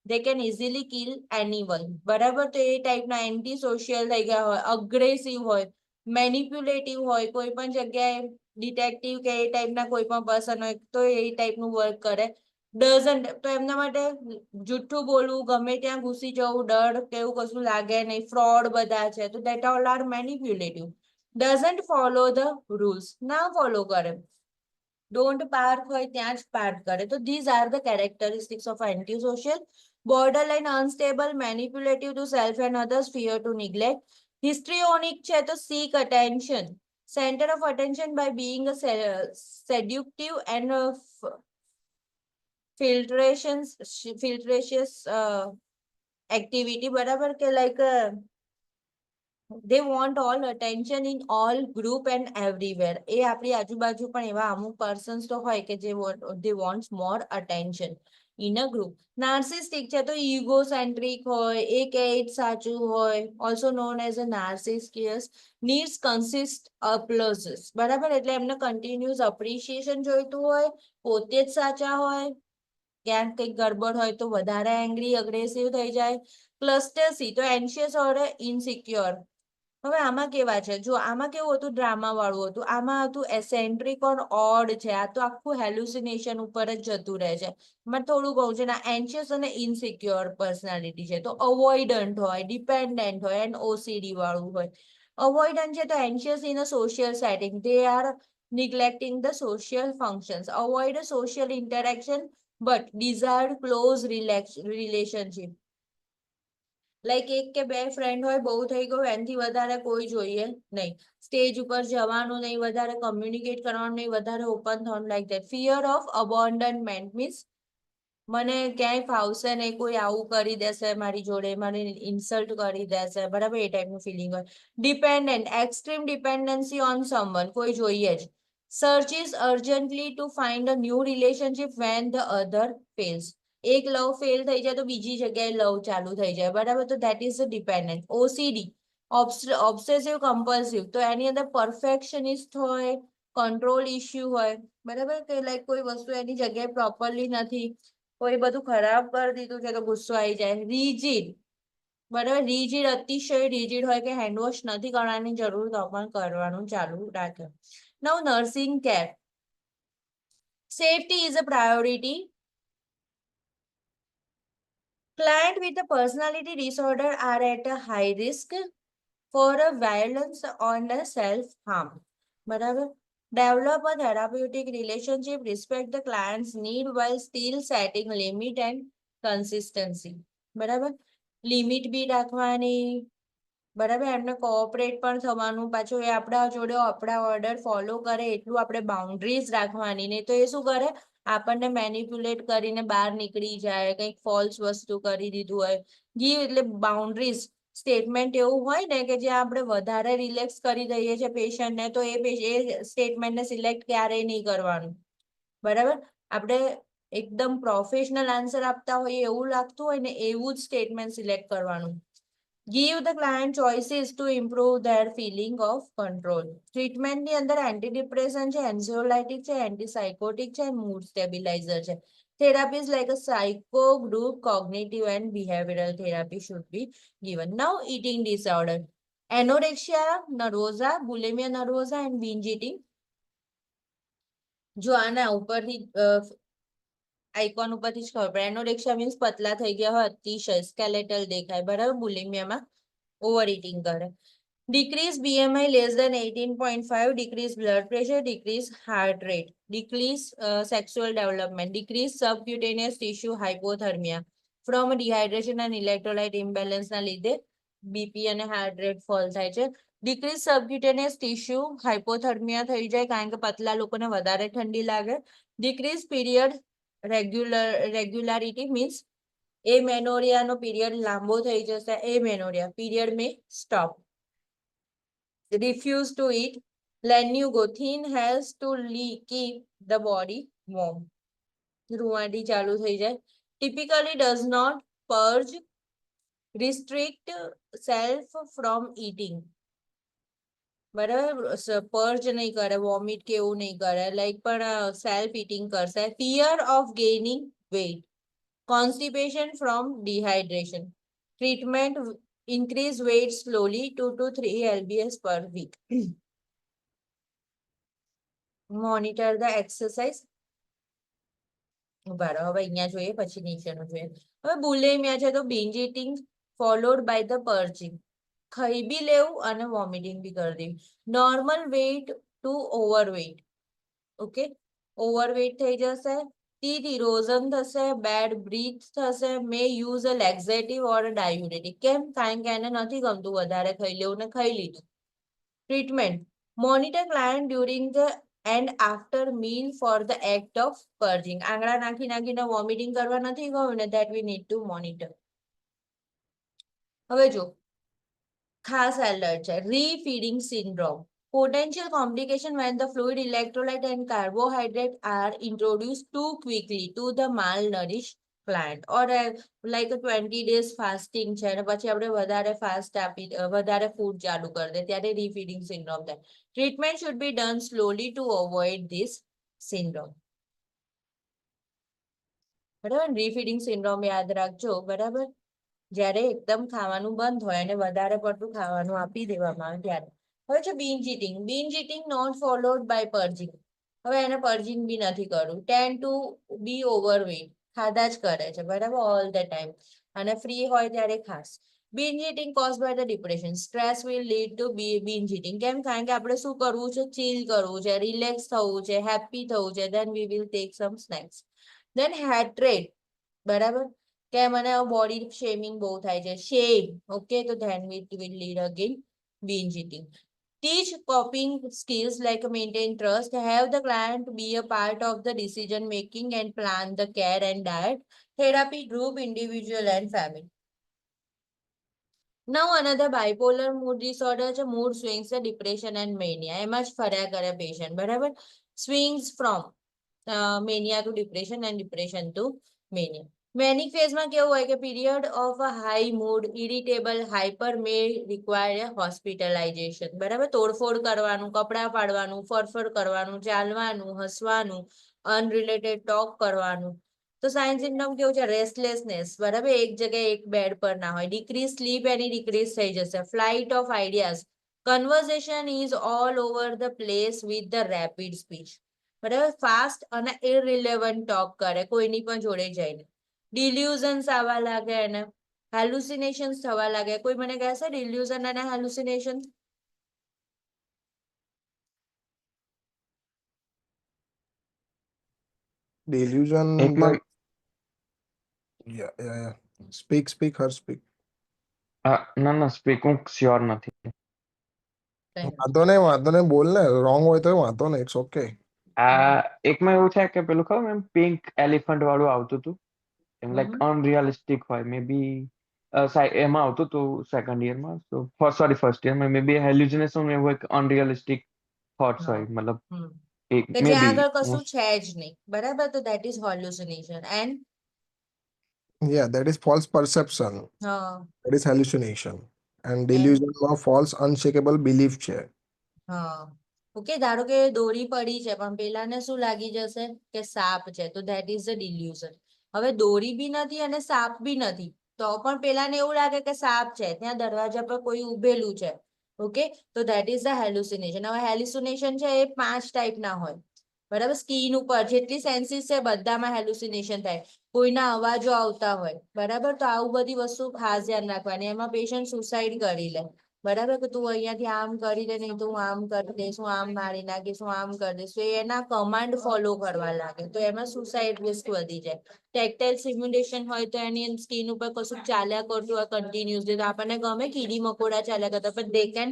they can easily kill anyone. બરાબર, તો એ ટાઈપના એન્ટીસોશિયલ થઈ ગયા હોય. અગ્રેસિવ હોય, મેનિપ્યુલેટિવ હોય, કોઈ પણ જગ્યાએ ડિટેક્ટિવ કે એ ટાઈપના કોઈ પણ પર્સન હોય તો એ ટાઈપનું વર્ક કરે. ડઝન્ટ, તો એમના માટે જુઠ્ઠું બોલવું, ગમે ત્યાં ઘૂસી જવું, ડર કે એવું કશું લાગે નહીં, ફ્રોડ બધા છે, તો that all are manipulative. Doesn't follow the rules, ના ફોલો કરે. ડોન્ટ પાર્ક હોય ત્યાં જ પાર્ક કરે. તો these are the characteristics of antisocial. Borderline, unstable, manipulative to self and others, fear to neglect. Histrionic છે તો seek attention, center of attention by being a seductive and filtratious activity. બરાબર, કે like they want all attention in all group and everywhere. એ આપણી આજુબાજુ પણ એવા અમુક persons તો હોય કે જે they wants more attention in a group. નાર્સિસ્ટિક છે તો ઇગોસેન્ટ્રિક હોય, એ કે એ જ સાચું હોય, also known as a narcissistic, needs consist applauses. બરાબર, એટલે એમને કન્ટિન્યુઅસ અપ્રિશિએશન જોઈતું હોય, પોતે જ સાચા હોય, ક્યાંક કંઈક ગડબડ હોય તો વધારે એંગ્રી, અગ્રેસિવ થઈ જાય. ક્લસ્ટર સી, તો એન્શિયસ ઓર ઇનસિક્યોર. હવે આમાં કેવા છે, જો આમાં કેવું હતું, ડ્રામા વાળું હતું, આમાં હતું એસેન્ટ્રિક ઓર ઓડ છે. આ તો આખું હેલ્યુસિનેશન ઉપર જ જતું રહે છે. મેં થોડું કહું છે ને, એન્શિયસ અને ઇનસિક્યોર પર્સનાલિટી છે. તો અવોઇડન્ટ હોય, ડિપેન્ડન્ટ હોય એન્ડ ઓસીડી વાળું હોય. અવોઇડન્ટ છે તો એન્શિયસ in a social setting, they are neglecting the social functions, avoid a social interaction but desire close relationship. Like એક કે બે ફ્રેન્ડ હોય, બહુ થઈ ગયું, એનાથી વધારે કોઈ જોઈએ નહીં. સ્ટેજ ઉપર જવાનું નહીં, વધારે કમ્યુનિકેટ કરવાનું નહીં, વધારે ઓપન થવાનું, like that. Fear of abandonment means મને ક્યાંય ફાવશે નહીં, કોઈ આવું કરી દેશે મારી જોડે, મને ઇન્સલ્ટ કરી દેશે. બરાબર, એ ટાઈપનું ફિલિંગ હોય. Dependent, extreme dependency on someone, કોઈ જોઈએ જ. Searches urgently to find a new relationship when the other fails. એક લવ ફેલ થઈ જાય તો બીજી જગ્યાએ લવ ચાલુ થઈ જાય. બરાબર, તો that is a dependent. OCD, obsessive compulsive, તો એની અંદર પરફેક્શનિસ્ટ હોય, કંટ્રોલ ઇસ્યુ હોય, બરાબર, કે લાઈક કોઈ વસ્તુ એની જગ્યાએ પ્રોપરલી નથી, કોઈ બધું ખરાબ કરી દીધું છે તો ગુસ્સો આવી જાય. રિજિડ, બરાબર, રિજિડ, અતિશય રિજિડ હોય કે હેન્ડવોશ નથી કરવાની જરૂર તો પણ કરવાનું ચાલુ રાખે. Now nursing care. Safety is a priority. Clients with a personality disorder are at a high risk for a violence and a self-harm. બરાબર. Develop a therapeutic relationship, respect the client's need while still setting limit and consistency. બરાબર. Limit બી રાખવાની, બરાબર, એમને cooperate પણ થવાનું, પાછું એ આપણા જોડે આપણા ઓર્ડર ફોલો કરે એટલું આપણે બાઉન્ડ્રીઝ રાખવાની, નહીં તો એ શું કરે, આપણને મેનિપ્યુલેટ કરીને બહાર નીકળી જાય, કંઈક ફોલ્સ વસ્તુ કરી દીધું હોય. ગીવ એટલે બાઉન્ડ્રીઝ સ્ટેટમેન્ટ એવું હોય ને કે જ્યાં આપણે વધારે રિલેક્સ કરી દઈએ છીએ પેશન્ટને, તો એ સ્ટેટમેન્ટને સિલેક્ટ ક્યારેય નહીં કરવાનું. બરાબર, આપણે એકદમ પ્રોફેશનલ આન્સર આપતા હોઈએ એવું લાગતું હોય ને એવું જ સ્ટેટમેન્ટ સિલેક્ટ કરવાનું. Give the client choices to improve their feeling of control. Treatment ની અંદર antidepressant છે, anxiolytic છે, antipsychotic છે, mood stabilizer છે. Therapies like a psycho group, cognitive and behavioral therapy should be given. Now, eating disorder. Anorexia nervosa, bulimia nervosa and binge eating. જો આના ઉપરથી icon ઉપરથી જ ખબર પડે. એનોરેક્સિયા મીન્સ પતલા થઈ ગયા હોય, અતિશય સ્કેલેટલ દેખાય, બરાબર. બુલિમિયામાં ઓવર ઇટિંગ કરે. Decrease BMI less than 18.5, decrease blood pressure, decrease heart rate, decrease sexual development, decrease subcutaneous tissue hypothermia from dehydration and electrolyte imbalance ના લીધે બીપી અને હાર્ટ રેટ ફોલ થાય છે. ડિક્રીઝ સબક્યુટેનિયસ ટિશ્યુ હાઇપોથર્મિયા થઈ જાય કારણ કે પતલા લોકોને વધારે ઠંડી લાગે. ડિક્રીઝ પીરિયડ રેગ્યુલારિટી મીન્સ એ મેનોરિયાનો પીરિયડ લાંબો થઈ જશે, amenorrhoea period may stop. Refuse to eat. Lanugo, thin has to keep the body warm. રૂવાડી ચાલુ થઈ જાય. Typically does not purge, restrict self from eating. બરાબર, પર્જ નહીં કરે, વોમિટ કે એવું નહીં કરે, લાઈક પણ સેલ્ફ ઇટિંગ કરશે. Fear of gaining weight, constipation from dehydration. Treatment increase weight slowly 2 to 3 lbs per week. Monitor the exercise. બરાબર, હવે અહીંયા જોઈએ પછી નીચેનું જોઈએ. હવે બુલેમિયા છે તો binge eating followed by the purging. ખાઈ બી લેવું અને વોમિટિંગ બી કરી દેવી. Normal weight to overweight. Okay, overweight થઈ જશે, teeth erosion થશે, બેડ બ્રીથ થશે, may use a લેક્ઝેટિવ or diuretic. કેમ? કારણ કે એને નથી ગમતું વધારે ખાઈ લેવું ને ખાઈ લીધું. Treatment monitor client during the and after meal for the act of purging. આંગળા નાખી નાખીને વોમિટિંગ કરવા નથી ગયું ને, that we need to monitor. હવે જો ખાસ એલર્ટ છે, refeeding syndrome. Potential complication when the fluid, electrolyte and carbohydrate are introduced too quickly to the malnourished plant. Or like a 20 days fasting છે અને પછી આપણે વધારે ફાસ્ટ આપી વધારે ફૂડ ચાલુ કરી દે ત્યારે refeeding syndrome થાય. Treatment should be done slowly to avoid this syndrome. બરાબર, refeeding syndrome યાદ રાખજો. બરાબર, જ્યારે એકદમ ખાવાનું બંધ હોય અને વધારે પડતું ખાવાનું આપી દેવામાં આવે ત્યારે. હવે છે binge eating. Binge eating not followed by purging. હવે એને પર્જિંગ બી નથી કરવું. tend to be overweight. ખાધા જ કરે છે, બરાબર, ઓલ ધ ટાઈમ, અને ફ્રી હોય ત્યારે ખાસ. binge eating caused by the depression. Stress will lead to binge eating. કેમ? કારણ કે આપણે શું કરવું છે, ચીલ કરવું છે, રિલેક્સ થવું છે, હેપી થવું છે, then we will take some snacks. Then hatred, બરાબર, કે મને બોડી શેમિંગ બહુ થાય છે, શેમ. ઓકે, તો then it will lead again binge eating. Teach coping skills like maintain trust, have the client be a part of the decision making and plan the care and diet, therapy, group, individual and family. Now another bipolar mood disorder છે, mood swings છે, depression and mania. એમાં જ ફર્યા કરે patient, બરાબર. Swings from mania to depression and depression to mania. Manic ફેઝમાં કેવું હોય કે period of a high mood irritable hyper May require hospitalisation, બરાબર. તોડફોડ કરવાનું, કપડાં પાડવાનું, ફરફર કરવાનું, ચાલવાનું, હસવાનું, અનરિલેટેડ ટોક કરવાનું. તો સાઇન સિમ્ટમ કેવું છે? રેસ્ટલેસનેસ, બરાબર. એક જગ્યાએ એક બેડ પર ના હોય. ડિક્રીઝ સ્લીપ એની ડિક્રીઝ થઈ જશે. Flight of ideas, conversion is all over the place with the rapid speech, બરાબર. ફાસ્ટ અને ઇરરિલેવન્ટ ટોક કરે કોઈની પણ જોડે જઈને. ડિલ્યુઝન્સ આવવા લાગે એને. હેલ્યુસિનેશન્સ થવા લાગે. કોઈ મને કહેશે ડિલ્યુઝન અને હેલ્યુસિનેશન? delusion એકમાં that yeah. speak her speak. ના સ્પીક હું શ્યોર નથી. વાંધો નહીં બોલ ને, રોંગ હોય તો વાંધો નહીં, ઇટ્સ ઓકે. એકમાં એવું છે કે પેલું ખબર એમ પિંક એલિફન્ટ વાળું આવતું હતું, એમ લાઈક અનરિયલિસ્ટિક હોય મે બી એમાં આવતું હતું સેકન્ડ યરમાં, સોરી ફર્સ્ટ યરમાં મે બી હેલ્યુસિનેશન એવું એક અનરિયલિસ્ટિક થોટ્સ હોય, મતલબ એક કે મે જ્યાં બી આગળ કશું છે જ નહીં, બરાબર. તો that is hallucination. And yeah, that is false perception, હા that is hallucination, and and delusion માં false unshakable belief છે. હા ઓકે. ધારો કે દોરી પડી છે પણ પેલાને શું લાગી જશે કે સાપ છે, તો ધેટ ઇઝ ધ ડિલ્યુઝન. હવે દોરી બી નથી અને સાપ બી નથી, તો પણ પેલાને એવું લાગે કે સાપ છે, ત્યાં દરવાજા પર કોઈ ઉભેલું છે. ઓકે, તો ધેટ ઇઝ ધ હેલ્યુસિનેશન. હવે હેલ્યુસિનેશન છે એ 5 ટાઈપના હોય, બરાબર. સ્કીન ઉપર જેટલી સેન્સીસ છે બધામાં હેલ્યુસિનેશન થાય. કોઈના અવાજો આવતા હોય, બરાબર. તો આવું બધી વસ્તુ ખાસ ધ્યાન રાખવાની. એમાં પેશન્ટ સુસાઇડ કરી લે, બરાબર, કે તું અહીંયાથી આમ કરી દે, નહીં તો હું આમ કરી દઈશ, હું આમ મારી નાખીશ, હું આમ કરી દઈશ. તો એના કમાન્ડ ફોલો કરવા લાગે, તો એમાં સુસાઇડ રિસ્ક વધી જાય. ટેક્ટાઇલ સિમ્યુલેશન હોય તો એની સ્કીન ઉપર કશું ચાલ્યા કરતું હોય કન્ટિન્યુઅસલી, તો આપણને ગમે કીડી મકોડા ચાલ્યા કરતા, પણ they can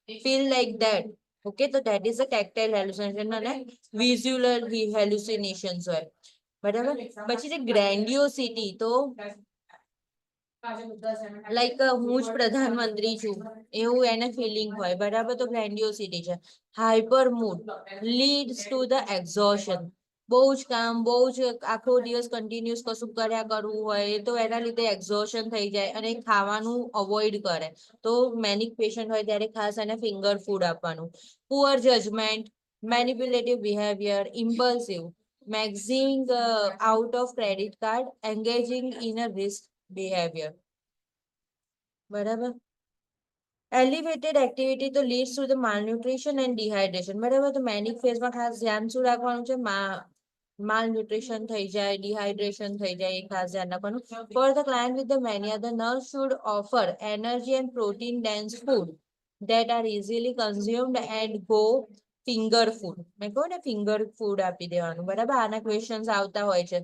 feel like that. Okay, તો that is a tactile hallucination. અને વિઝ્યુઅલ હેલ્યુસિનેશન્સ હોય, બરાબર. પછી છે ગ્રેન્ડિયોસિટી, તો લાઈક હું જ પ્રધાનમંત્રી છું એવું એને ફિલિંગ હોય, બરાબર. તો ગ્રેન્ડિયોસિટી છે. Hyper mood leads to the exhaustion. બહુ જ કામ, બહુ જ આખો દિવસ કન્ટિન્યુઅસ કશું કર્યા કરવું હોય તો એના લીધે એક્ઝોશન થઈ જાય અને ખાવાનું અવોઇડ કરે. તો મેનિક પેશન્ટ હોય ત્યારે ખાસ એને ફિંગર ફૂડ આપવાનું. Poor judgement, manipulative behaviour, impulsive, maxing out of credit card, engaging in a risk behaviour, બરાબર. એલિવેટેડ એક્ટિવિટી તો leads to the malnutrition and dehydration, બરાબર. તો મેનિક ફેઝમાં ખાસ ધ્યાન શું રાખવાનું છે? માલન્યુટ્રિશન થઈ જાય, ડિહાઇડ્રેશન થઈ જાય, એ ખાસ ધ્યાન રાખવાનું. For the client with the mania, the nurse should offer energy and protein dense food that are easily consumed and go finger food. મેં કહું ને ફિંગર ફૂડ આપી દેવાનું, બરાબર. આના ક્વેશ્ચન્સ આવતા હોય છે.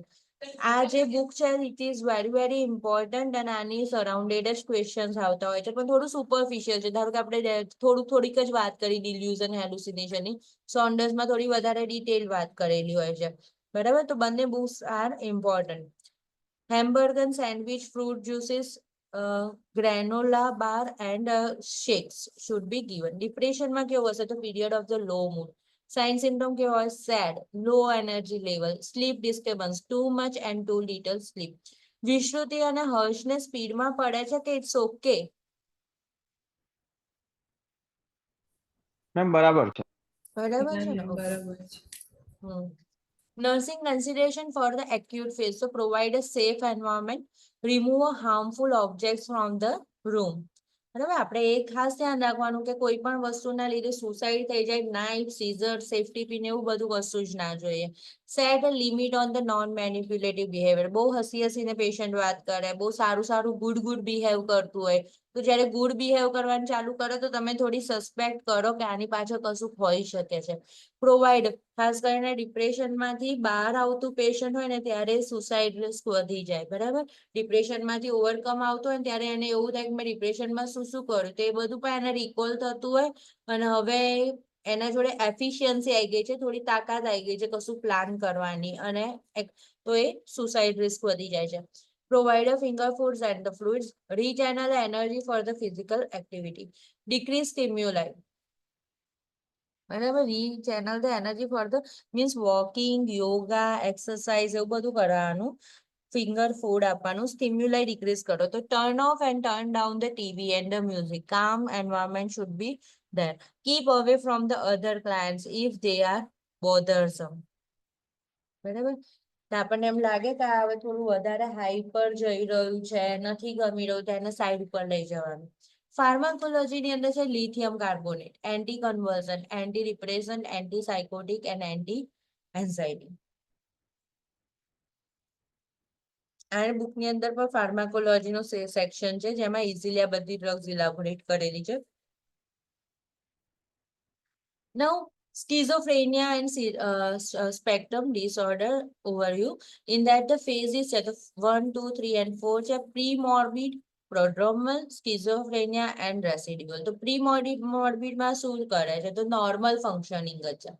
આ જે બુક છે it is very very important અને આની સરાઉન્ડેડ જ ક્વેશ્ચન્સ આવતા હોય છે, પણ થોડું સુપરફિશિયલ છે. ધારો કે આપણે થોડીક જ વાત કરી ડિલ્યુઝન હેલ્યુસિનેશનની, સોન્ડર્સમાં થોડી વધારે ડિટેલ વાત કરેલી હોય છે, બરાબર. તો બંને books are important. Hamburger sandwich, fruit juices, granola bar and shakes should be given. ડિપ્રેશનમાં કેવું હશે? તો period of the low mood. Sign symptom કેવો હોય? Sad, low energy level, sleep disturbance, too much and too little sleep. Vishruti અને હર્ષને સ્પીડમાં પડે છે કે ઇટ્સ ઓકે? મેમ બરાબર છે. બરાબર છે ને? બરાબર છે. Nursing consideration for the acute phase. So provide a safe environment, remove harmful objects from the room. બરાબર. આપણે એ ખાસ ધ્યાન રાખવાનું કે કોઈ પણ વસ્તુના લીધે સુસાઇડ થઈ જાય, નાઇફ, સીઝર, સેફ્ટી પિન, એવું બધું વસ્તુ જ ના જોઈએ. Set a limit on the non manipulative behaviour. બહુ હસીને પેશન્ટ વાત કરે, બહુ સારું ગુડ બિહેવ કરતું હોય, તો જ્યારે ગુડ બિહેવ કરવાનું ચાલુ કરે તો તમે થોડી સસ્પેક્ટ કરો કે આની પાછળ કશું હોઈ શકે છે. પ્રોવાઈડ, ખાસ કરીને ડિપ્રેશનમાંથી બહાર આવતું પેશન્ટ હોય ને ત્યારે સુસાઇડ રિસ્ક વધી જાય, બરાબર. ડિપ્રેશનમાંથી ઓવરકમ આવતું હોય ને ત્યારે એને એવું થાય કે મેં ડિપ્રેશનમાં શું કર્યું, તો એ બધું પણ એને રિકોલ થતું હોય અને હવે એના જોડે એફિશિયન્સી આવી ગઈ છે, થોડી તાકાત આવી ગઈ છે કશું પ્લાન કરવાની, અને તો એ સુસાઇડ રિસ્ક વધી જાય છે. Provide a finger foods and the fluids, rechannel energy for the physical activity, decrease stimuli, બરાબર. Rechannel the energy for the means walking, yoga, exercise એવું બધું કરવાનું. ફિંગર ફૂડ આપવાનું, સ્ટિમ્યુલાઈ ડિક્રીઝ કરો. તો turn off and turn down the TV and the music. Calm environment should be there. Keep away from the other clients if they are bothersome. બરાબર. તો આપણને એમ લાગે કે આ હવે થોડું વધારે હાઈ પર જઈ રહ્યું છે, નથી ગમી રહ્યું, તો એને સાઈડ ઉપર લઈ જવાનું. ફાર્માકોલોજીની અંદર છે lithium carbonate, anti conversion, anti depression, anti psychotic and anti anxiety. આ બુકની અંદર પણ ફાર્માકોલોજીનો સેક્શન છે જેમાં ઇઝીલી આ બધી ડ્રગ્સ ઇલાબોરેટ કરેલી છે. Now, schizophrenia and spectrum disorder overview. In that the phases set of 1, 2, 3 and 4 છે pre-morbid, prodromal, schizophrenia and residual. તો pre-morbid માં શું કરે છે? તો normal functioning જ છે.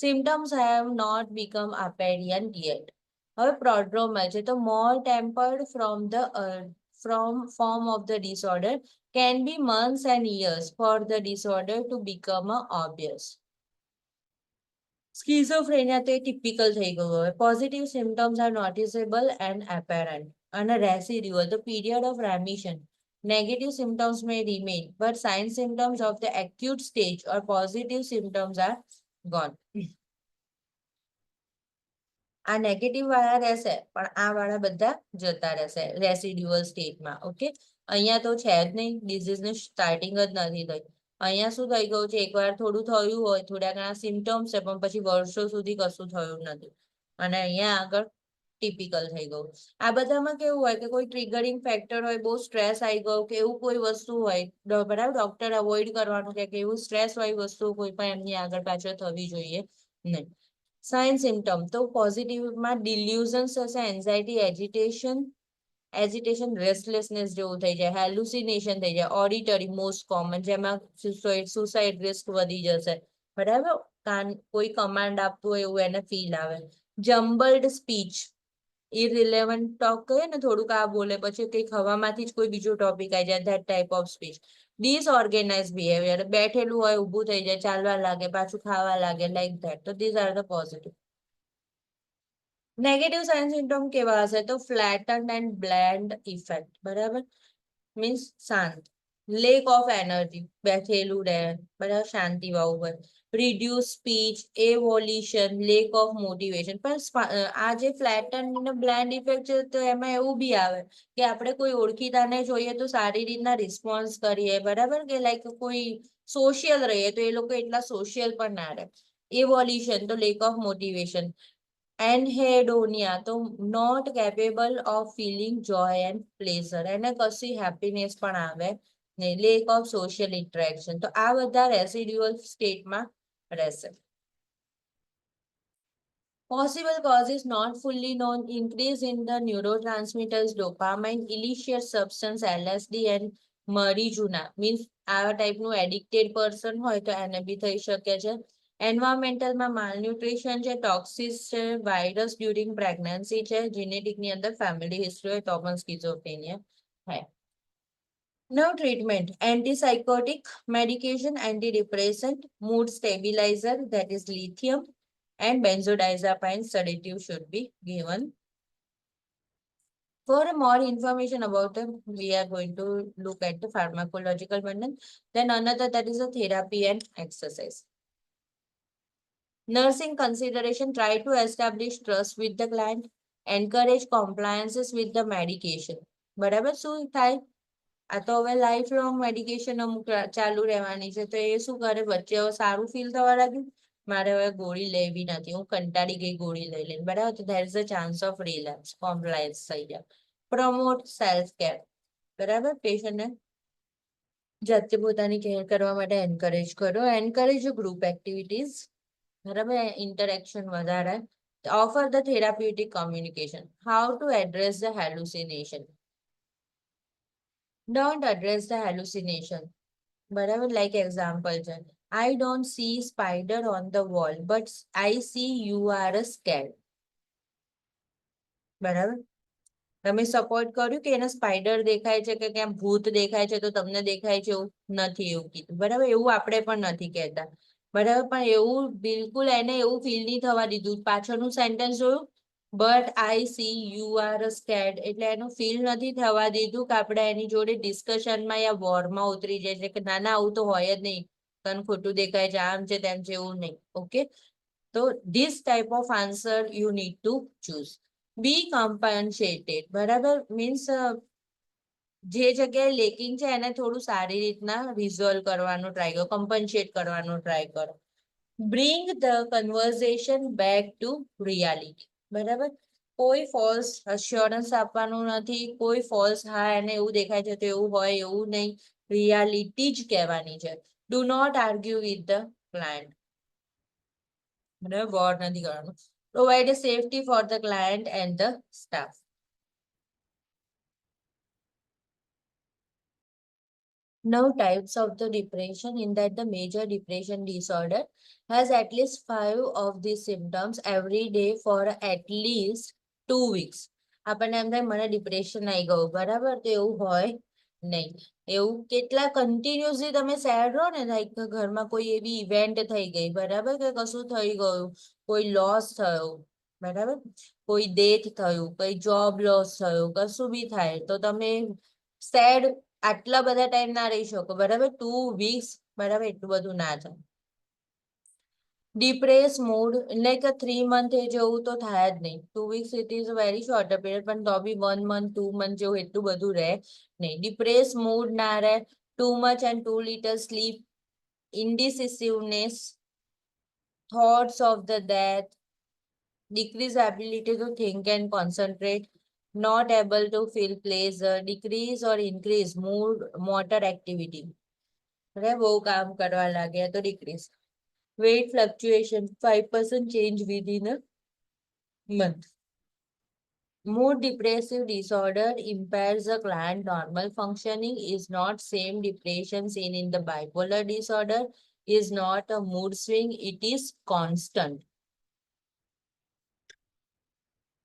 Symptoms have not become apparent yet. હવે prodromal છે તો more tempered from form of the disorder can be months and years for the disorder to become obvious. Schizophrenia તો typical થઈ ગયું હવે. Positive symptoms are noticeable and apparent. And a residual, the period of remission. Negative symptoms may remain, but signs symptoms of the acute stage or positive symptoms are gone. આ negative વાળા રહેશે પણ આ વાળા બધા જતા રહેશે રેસિડ્યુઅલ સ્ટેટમાં. ઓકે, અહીંયા તો છે જ નહીં, ડિઝીઝની સ્ટાર્ટિંગ જ નથી થઈ. અહીંયા શું થઈ ગયું છે? એકવાર થોડું થયું હોય, થોડા ઘણા સિમ્ટમ્સ છે, પણ પછી વર્ષો સુધી કશું થયું નથી. અને અહીંયા આગળ ટિપિકલ થઈ ગયું. આ બધામાં કેવું હોય કે કોઈ ટ્રિગરિંગ ફેક્ટર હોય, બહુ સ્ટ્રેસ આવી ગયો કે એવું કોઈ વસ્તુ હોય, બરાબર, ડોક્ટર અવોઇડ કરવાનું કે એવું સ્ટ્રેસ વાળી વસ્તુ કોઈ પણ એમની આગળ પાછળ થવી જોઈએ નહીં. સાઇન સિમ્ટમ તો પોઝિટિવમાં ડિલ્યુઝન્સ હશે, એન્ઝાઇટી, એજિટેશન, રેસ્ટલેસનેસ જેવું થઈ જાય, હેલ્યુસિનેશન થઈ જાય, ઓડિટરી મોસ્ટ કોમન, જેમાં સુસાઇડ રિસ્ક વધી જશે. બરાબર, કોઈ કમાન્ડ આપતું હોય એવું એને ફીલ આવે. જમ્બલ્ડ સ્પીચ, ઇરરિલેવન્ટ ટોક કહે ને, થોડુંક આ બોલે પછી કંઈક હવામાંથી જ કોઈ બીજો ટોપિક આવી જાય, that type of speech. Disorganise behaviour, બેઠેલું હોય ઊભું થઈ જાય, ચાલવા લાગે, પાછું ખાવા લાગે, લાઈક ધેટ. તો these are the positive. Negative sign symptom કેવા હશે? તો ફ્લેટન્ડ એન્ડ બ્લેન્ડ ઇફેક્ટ, બરાબર, મીન્સ શાંત. લેક ઓફ એનર્જી, બેઠેલું રહે, બરાબર, શાંતિ વાળું હોય. Reduce speech, avolition, lack of motivation. પણ આ જે ફ્લેટન્ડ અને બ્લેન્ડ ઇફેક્ટ છે તો એમાં એવું બી આવે કે આપણે કોઈ ઓળખીતાને જોઈએ તો સારી રીતના રિસ્પોન્સ કરીએ, બરાબર, કે લાઈક કોઈ સોશિયલ રહીએ તો એ લોકો એટલા સોશિયલ પણ ના રહે. એવોલ્યુશન તો લેક ઓફ મોટિવેશન. એનહેડોનિયા તો not capable of feeling joy and pleasure, એને કશી હેપીનેસ પણ આવે નહીં. Lack of social interaction. તો આ બધા રેસિડ્યુઅલ સ્ટેટમાં રહેશે. Possible causes not fully known: increase in the neurotransmitters dopamine, illicit substance LSD and marijuana. Means આ ટાઈપનું એડિક્ટેડ પર્સન હોય તો એને બી થઈ શકે છે. એન્વાયરમેન્ટલમાં માલન્યુટ્રિશન છે, ટોક્સિસ છે, વાયરસ ડ્યુરિંગ પ્રેગ્નન્સી છે, જેનેટિકની અંદર ફેમિલી હિસ્ટ્રી હોય તો પણ સ્કિઝોફ્રેનિયા થાય. No treatment: antipsychotic medication, antidepressant, mood stabilizer, that is lithium, and benzodiazepine sedative should be given. For more information about them, we are going to look at the pharmacological bundle. Then another, that is a therapy and exercise. Nursing consideration: try to establish trust with the client, encourage compliances with the medication. બરાબર, શું થાય? આ તો હવે life long medication અમુક ચાલુ રહેવાની છે, તો એ શું કરે? વચ્ચે હવે સારું ફીલ થવા લાગ્યું, મારે હવે ગોળી લેવી નથી, હું કંટાળી ગઈ ગોળી લઈ લઈને, બરાબર, તો there is a chance of relapse, compliance થઈ જાય. પ્રમોટ સેલ્ફ કેર, બરાબર, પેશન્ટને જાતે પોતાની કેર કરવા માટે એન્કરેજ કરો. એન્કરેજ ગ્રુપ એક્ટિવિટીઝ, બરાબર, ઇન્ટરેક્શન વધારે. Offer the therapeutic communication. How to address the hallucination. Don't address the hallucination. બરાબર, like example છે, I don't see spider on the wall, but I see you are scared. બરાબર, તમે support કર્યું કે એને spider દેખાય છે કે ક્યાં ભૂત દેખાય છે તો તમને દેખાય છે એવું નથી, એવું કીધું, બરાબર. એવું આપણે પણ નથી કહેતા, બરાબર, પણ એવું બિલકુલ એને એવું ફીલ નહીં થવા દીધું. પાછળનું સેન્ટેન્સ જોયું, but I C you are scared, એટલે એનું ફીલ નથી થવા દીધું કે આપણે એની જોડે ડિસ્કશનમાં યા વોરમાં ઉતરી જાય છે કે ના ના આવું તો હોય જ નહીં, તને ખોટું દેખાય છે, આમ છે તેમ છે, એવું નહીં. ઓકે, તો this type of answer you need to choose. Be compensated, બરાબર, મીન્સ જે જગ્યાએ લેકિંગ છે એને થોડું સારી રીતના રિઝોલ્વ કરવાનો ટ્રાય કરો, કમ્પન્સેટ કરવાનો ટ્રાય કરો. Bring the conversation back to reality, બરાબર, કોઈ ફોલ્સ અશ્યોરન્સ આપવાનું નથી, કોઈ ફોલ્સ હા એને એવું દેખાય છે તો એવું હોય એવું નહીં, રિયાલિટી જ કહેવાની છે. Do not argue with the client, બરાબર, વોર નથી કરવાનું. Provide safety for the client and the staff. Now, types of the depression, in that the major depression disorder has at least 5 of these symptoms every day for at least 2 weeks. આપણને એમ થાય મને depression આવી ગયું, બરાબર, તો એવું હોય નહીં. એવું કેટલા કન્ટિન્યુઅસલી તમે સેડ રહો ને, લાઈક ઘરમાં કોઈ એવી ઇવેન્ટ થઈ ગઈ, બરાબર, કે કશું થઈ ગયું, કોઈ લોસ થયો, બરાબર, કોઈ ડેથ થયું, કોઈ જોબ લોસ થયો, કશું બી થાય તો તમે સેડ આટલા બધા ટાઈમ ના રહી શકો, બરાબર, 2 weeks, બરાબર, એટલું બધું ના થાય. ડિપ્રેસ મૂડ, લાઈક 3 month એ જેવું તો થાય જ નહીં. 2 weeks it is very short period, પણ તો બી 1 month 2 month જેવું એટલું બધું રહે નહીં. ડિપ્રેસ મૂડ ના રહે. Too much and too little sleep, indecisiveness, thoughts of the death, decreased ability to think and concentrate, not able to feel pleasure, decrease or increase mood, motor activity. બહુ કામ કરવા લાગે તો decrease. Weight fluctuation, 5% change within a month. Mood depressive disorder impairs the client normal functioning, is not same depression seen in the bipolar disorder, is not a mood swing, it is constant.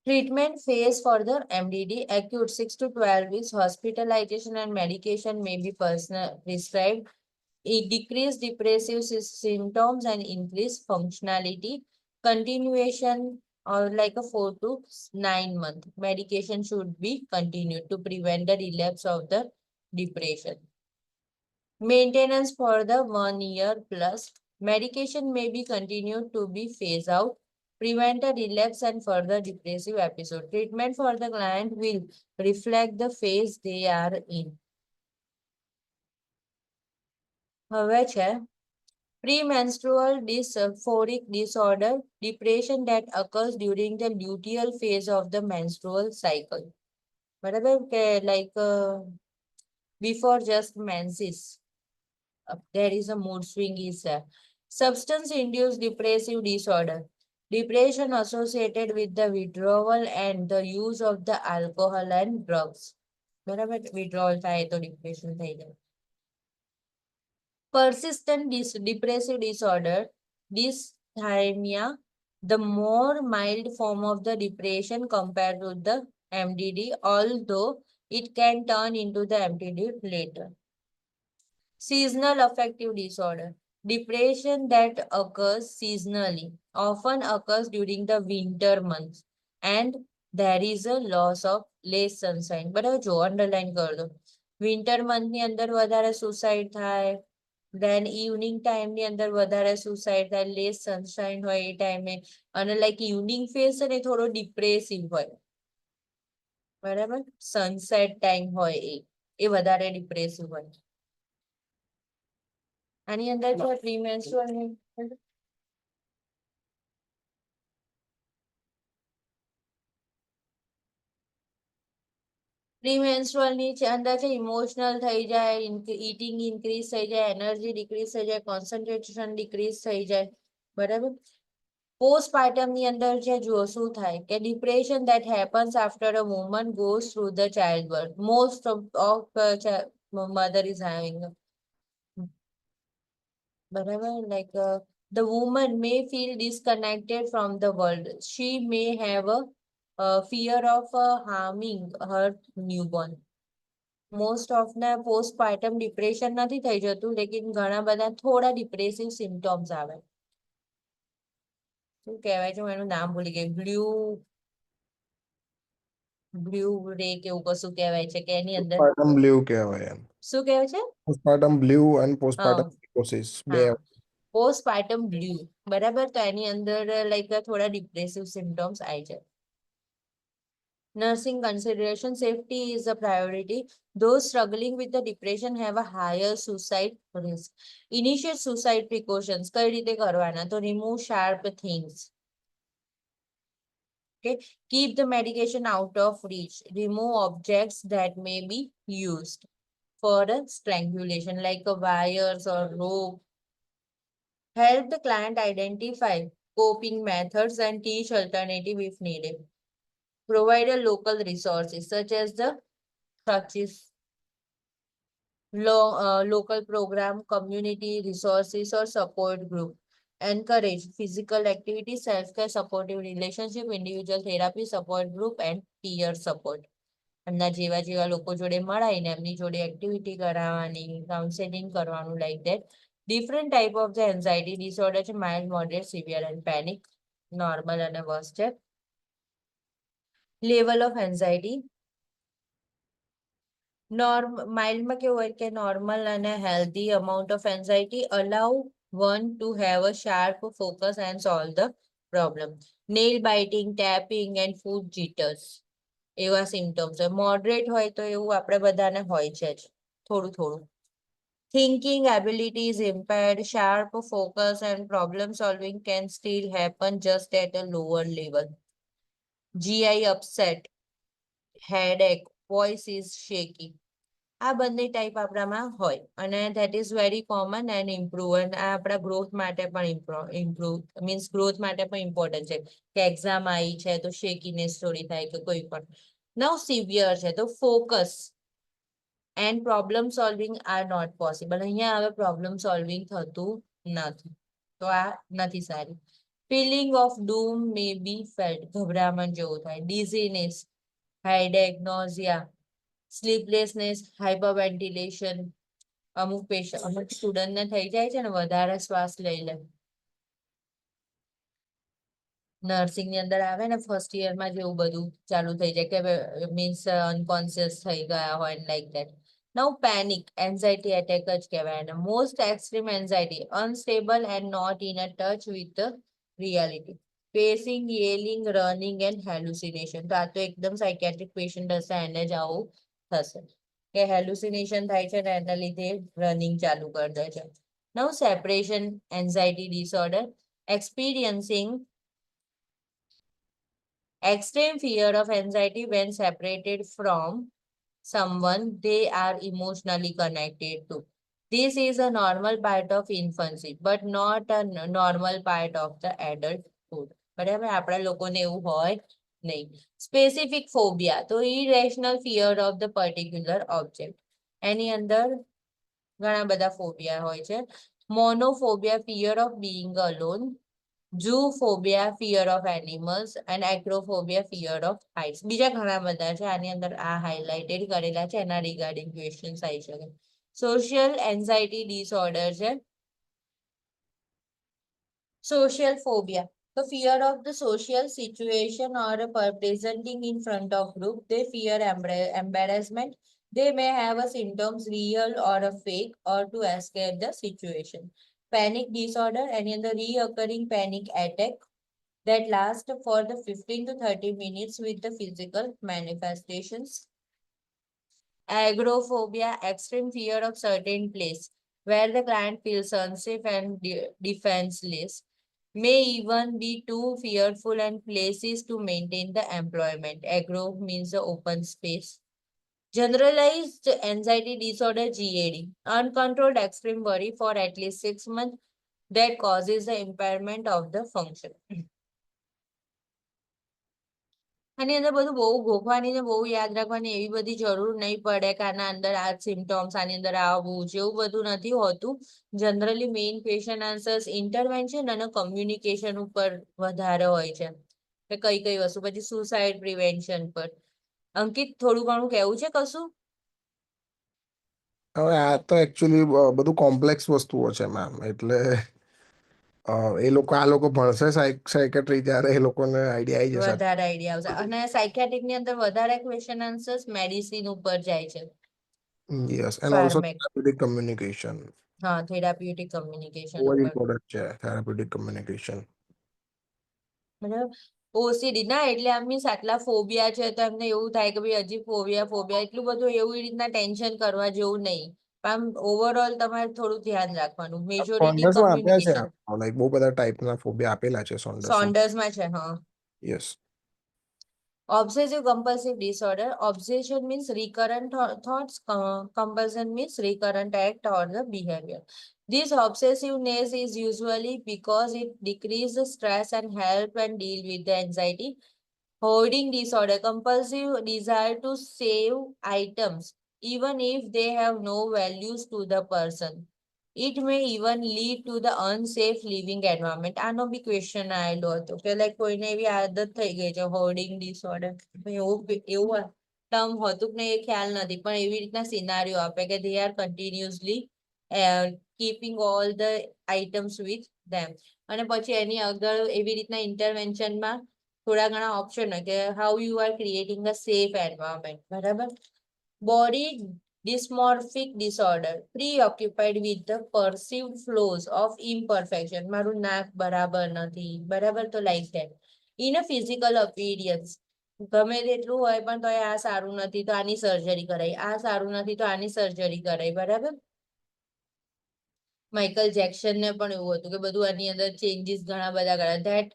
Treatment phase for the MDD, acute 6 to 12 weeks, hospitalization and medication may be prescribed. It decrease depressive symptoms and increase functionality. Continuation or like a 4 to 9 month. Medication should be continued to prevent the relapse of the depression. Maintenance for the 1 year plus. Medication may be continued to be phased out. Prevent a relapse and further depressive episode. Treatment for the client will reflect the phase they are in. હવે છે premenstrual dysphoric disorder, depression that occurs during the luteal phase of the menstrual cycle. બરાબર, કે like before just menses, there is a mood swing is there. Substance induced depressive disorder, depression associated with the withdrawal and the use of the alcohol and drugs. બરાબર, withdrawal થાય તો depression થઈ જાય. Persistent depressive disorder, dysthymia, the more mild form of the depression compared to the MDD, although it can turn into the MDD later. Seasonal affective disorder, depression that occurs seasonally, often occurs during the winter months, and there is a loss of less sunshine. બરાબર, જો underline કરી દો. Winter મંથની અંદર વધારે suicide થાય, then evening time ની અંદર વધારે સુસાઇડ થાય, લેસ સનશાઇન હોય એ ટાઈમે, અને લાઈક ઇવનિંગ ફેઝ છે ને થોડો ડિપ્રેસિવ હોય, બરાબર, સનસેટ ટાઈમ હોય એ વધારે ડિપ્રેસિવ હોય. આની અંદર છે પ્રીમેન્સ્ટ્રુઅલ ની અંદર છે ઇમોશનલ થઈ જાય, ઇટિંગ ઇન્ક્રીઝ થઈ જાય, એનર્જી ડિક્રીઝ થઈ જાય, કોન્સન્ટ્રેશન ડિક્રીઝ થઈ જાય, બરાબર. પોસ્ટપાર્ટમ ની અંદર છે જો શું થાય કે depression that happens after a woman goes through the child birth, most of mother is having, બરાબર, like the woman may feel disconnected from the world. She may have a fear of harming her newborn. Most of ના postpartum depression નથી થઈ જતું, લેકિન ઘણા બધા થોડા depressive સિમ્ટોમ્સ આવે. શું કહેવાય છે, હું એનું નામ ભૂલી ગઈ, બ્લુ બ્લુ રે કેવું કશું કહેવાય છે કે એની અંદર પોસ્ટપાર્ટમ બ્લ્યુ કહેવાય એમ. શું કહેવાય છે? પોસ્ટપાર્ટમ બ્લ્યુ અને હા પોસ્ટપાર્ટમ સાયકોસિસ બે. હા પોસ્ટપાર્ટમ બ્લુ, બરાબર. તો એની અંદર લાઈક થોડા ડિપ્રેસિવ સિમ્ટમ્સ આવી જાય. Nursing consideration safety is a priority. Those struggling with the depression have a higher suicide risk. Initiate suicide precautions. કઈ રીતે કરવાના? તો remove sharp things. Okay. Keep the medication out of reach. Remove objects that may be used for a strangulation, like wires or rope. Help the client identify coping methods and teach alternative if needed. Provide a local resources such as the crutches, local program, community resources or support group. Encourage physical activity, self-care, supportive relationship, individual therapy, support group and peer support. એમના જેવા જેવા લોકો જોડે મળાઈને એમની જોડે activity કરાવવાની, counselling કરવાનું, like that. Different type of the anxiety disorder છે, mild, moderate, severe and panic, normal અને વર્સ્ટ છે. લેવલ ઓફ એન્ઝાઇટી માઇલ્ડમાં કેવું હોય કે નોર્મલ અને healthy amount of anxiety allow one to have a sharp focus and solve the problem. Nail biting, tapping and foot jitters એવા symptoms હોય. Moderate હોય તો એવું આપણે બધાને હોય છે જ થોડું થોડું. Thinking ability is impaired, sharp focus and problem solving can still happen just at a lower level. GI upset, headache, voice is shaky. આ બંને ટાઈપ આપણામાં હોય અને that is very common and improve. અને આ આપણા ગ્રોથ માટે પણ ઇમ્પ્રુવ મીન્સ ગ્રોથ માટે પણ ઇમ્પોર્ટન્ટ છે કે એક્ઝામ આવી છે તો શેકીનેસ થોડી થાય કે કોઈ પણ. નવ સિવિયર છે તો focus and problem solving are not possible. અહીંયા હવે પ્રોબ્લેમ સોલ્વિંગ થતું નથી, તો આ નથી સારી. Feeling of doom may be felt, ગભરામણ જેવું થાય. Dizziness, headache, nausea, sleeplessness, hyperventilation. અમુક સ્ટુડન્ટને થઈ જાય છે ને વધારે શ્વાસ લઈ લે. નર્સિંગ ની અંદર આવે ને ફર્સ્ટ યરમાં જેવું બધું ચાલુ થઈ જાય કે મીન્સ અનકોન્શિયસ થઈ ગયા હોય like that. Now panic, anxiety attack જ કહેવાય અને most extreme anxiety, unstable and not in a touch with the reality. Pacing, yelling, running and hallucination. તો આ તો એકદમ સાયકેટ્રિક પેશન્ટ હશે એને જ આવું થશે કે હેલુસિનેશન થાય છે ને એના લીધે રનિંગ ચાલુ કરી દે છે. Now separation anxiety disorder, experiencing extreme fear of anxiety when separated from someone they are emotionally connected to. This is a normal part of infancy, but not a normal part of the adulthood. બરાબર, આપણા લોકોને એવું હોય નહીં. Specific phobia તો irrational fear of the particular object. એની અંદર ઘણા બધા ફોબિયા હોય છે. મોનોફોબિયા, fear of being alone. Zoophobia, fear of animals, and acrophobia, fear of heights. બીજા ઘણા બધા છે, આની અંદર આ હાઇલાઇટેડ કરેલા છે, એના રિગાર્ડિંગ ક્વેશ્ચન્સ આવી શકે. સોશિયલ એન્ઝાઇટી ડિસઓર્ડર છે. Social phobia, the fear of the social situation or presenting in front of group. They fear embarrassment. They may have a symptoms real or a fake or to escape the situation. Panic disorder, any other reoccurring panic attack that last for the 15 to 30 minutes with the physical manifestations. Agoraphobia, extreme fear of certain place where the client feels unsafe and defenseless, may even be too fearful and places to maintain the employment. Agro means the open space. Generalized anxiety disorder, GAD, uncontrolled extreme worry for at least 6 months that causes the impairment of the function. આની અંદર બધું બહુ ગોખવાની ને બહુ યાદ રાખવાની એવી બધી જરૂર નહીં પડે કે આના અંદર આ સિમ્ટમ્સ, આની અંદર આવું જેવું બધું નથી હોતું. Generally main question answers intervention અને કમ્યુનિકેશન ઉપર વધારે હોય છે કે કઈ કઈ વસ્તુ. પછી સુસાઇડ પ્રિવેન્શન પર. અંકિત, થોડું ઘણું કહેવું છે કશું? હવે આ તો એકચ્યુઅલી બધું કોમ્પ્લેક્સ વસ્તુઓ છે મેમ, એટલે એ લોકો આ લોકો ભણશે સાયકેટ્રી ત્યારે એ લોકોને આઈડિયા આવી જશે. વધારે આઈડિયા આવશે અને સાયકેટ્રિક ની અંદર વધારે ક્વેશ્ચન આન્સર્સ મેડિસિન ઉપર જાય છે. યસ એન્ડ ઓલ્સો ફાર્મેક થેરાપ્યુટિક કમ્યુનિકેશન હા થેરાપ્યુટિક કમ્યુનિકેશન બહુ જ ઉપર ઇમ્પોર્ટન્ટ છે થેરાપ્યુટિક કમ્યુનિકેશન. બરાબર. ઓસીડી ના એટલે આમ મીન્સ આટલા ફોબિયા છે તો એમને એવું થાય કે ભાઈ હજી ફોબિયા એટલું બધું એવી રીતના ટેન્શન કરવા જેવું નહીં. આમ ઓવરઓલ તમારે થોડું ધ્યાન રાખવાનું મેજોરિટી સોન્ડર્સમાં આપ્યા છે કમ્યુનિકેશન લાઈક બહુ બધા ટાઈપના ફોબિયા આપેલા છે સોન્ડર્સમાં. સોન્ડર્સમાં છે હા. Yes. Obsessive compulsive disorder. Obsession means recurrent thoughts. Compulsion means recurrent act or the behavior. This obsessiveness is usually because it decreases stress and help and deal with the anxiety. Hoarding disorder. Compulsive desire to save items even if they have no values to the person. It may even lead to the unsafe living environment. આનો બી question આવેલો હતો કે like કોઈને એવી આદત થઈ ગઈ છે હોર્ડિંગ ડિસઓર્ડર એવું ટર્મ હતું કે એ ખ્યાલ નથી પણ એવી રીતના સિનારીઓ આપે કે they are continuously keeping all the items with them અને પછી એની આગળ એવી રીતના ઇન્ટરવેન્શનમાં થોડા ઘણા ઓપ્શન હોય કે how you are creating a safe environment બરાબર. Body dysmorphic disorder, preoccupied with the perceived flaws of imperfection. મારું નાક બરાબર નથી બરાબર તો like that. In a physical appearance, ગમે તેટલું હોય પણ તો આ સારું નથી તો આની સર્જરી કરાય આ સારું નથી તો આની સર્જરી કરાય બરાબર. માઇકલ જેક્સન ને પણ એવું હતું કે બધું આની અંદર ચેન્જીસ ઘણા બધા કર્યા that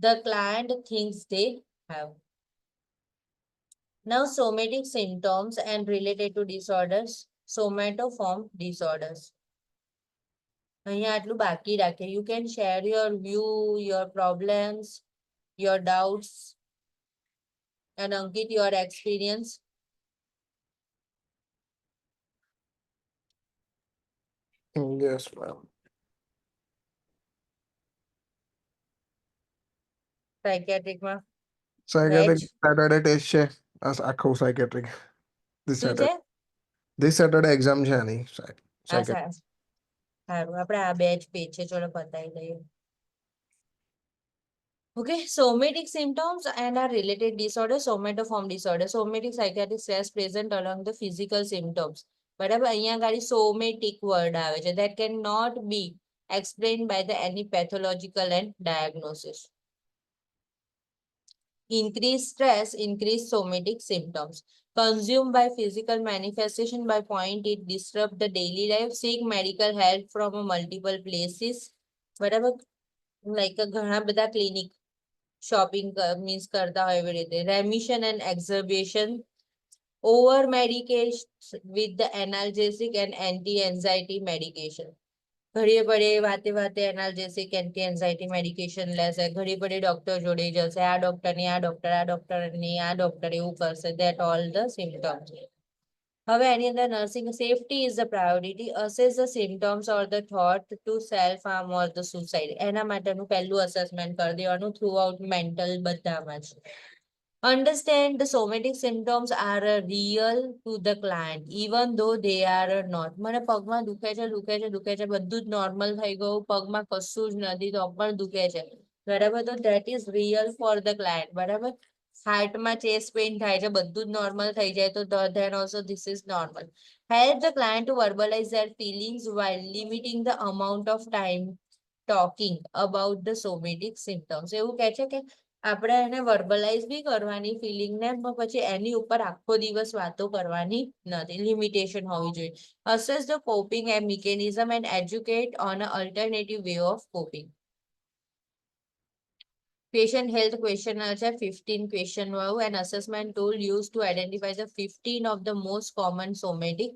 the client thinks they have. Now, somatic symptoms and related to disorders, somatoform disorders. અહીંયા આટલું બાકી રાખે. You can share your view, your problems, your doubts, and Ankit, your experience. Yes ma'am. Psychiatric માં psychiatric Saturday test છે આખું psychiatric શું છે? This Saturday exam છે આની હા સાયકેટ્રિક. સારું આપણે આ બે જ પેજ છે ચલો બતાવી દઈએ. Okay, somatic symptoms and are related disorders, somatoform disorder. Somatic psychiatric stress present along the physical symptoms. બરાબર અહીંયા ગાડી somatic word આવે છે that cannot be explained by the any pathological and diagnosis. Increased stress, increased somatic symptoms. Consumed by physical manifestation by point it disrupt the daily life. Seek medical help from multiple places. બરાબર like ઘણા બધા clinic shopping means કરતા હોય એવી રીતે. Remission and exacerbation. Over medication with the analgesic and anti-anxiety medication. ઘડીએ પડે વાતે વાતે એનાલ્જેસિક એન્ટી એન્ઝાઇટી મેડિકેશન લેશે ઘડી પડે ડોક્ટર જોડે જશે આ ડોક્ટરની આ ડોક્ટરની આ ડોક્ટર એવું કરશે that all the symptoms. હવે એની અંદર nursing safety is the priority. Assess the symptoms or the thought to self harm or the suicide. એના માટેનું પહેલું અસેસમેન્ટ કરી દેવાનું થ્રુ આઉટ મેન્ટલ બધામાં જ. Understand the somatic symptoms are real to the client even though they are not. મને પગમાં દુખે છે બધું જ નોર્મલ થઈ ગયું પગમાં કશું જ નથી તો પણ દુખે છે બરાબર તો that is real for the client બરાબર. હાર્ટમાં ચેસ્ટ પેઇન થાય છે બધું જ નોર્મલ થઈ જાય તો then also this is normal. Help the client to verbalize their feelings while limiting the amount of time talking about the somatic symptoms. એવું કહે છે કે આપણે એને વર્બલાઇઝ બી કરવાની ફિલિંગ ને પછી એની ઉપર આખો દિવસ વાતો કરવાની નથી લિમિટેશન હોવી જોઈએ. Assess the coping and mechanism and educate on an alternative way of coping. Patient health questionnaire છે 15 question વાળું and assessment tool used to identify the 15 of the most common somatic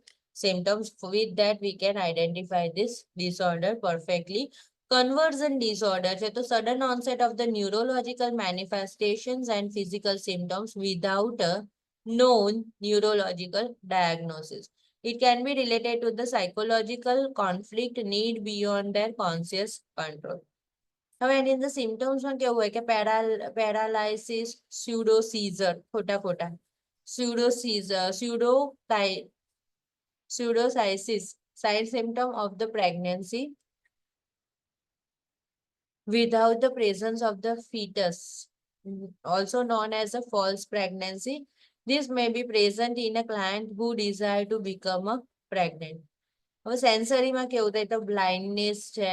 symptoms. With that we can identify this disorder perfectly. Conversion disorder છે તો sudden onset of the neurological manifestations and physical symptoms without a known neurological diagnosis. It can be related to the psychological conflict need beyond their conscious control. હવે એની અંદર સિમ્ટમ્સમાં કેવું હોય કે પેરાલાઇસિસ pseudo seizure ખોટા pseudocysis sign symptom of the pregnancy without the presence of the fetus, also known as a false pregnancy. This may be present in a client who desire to become a pregnant. હવે સેન્સરીમાં કેવું થાય તો blindness છે,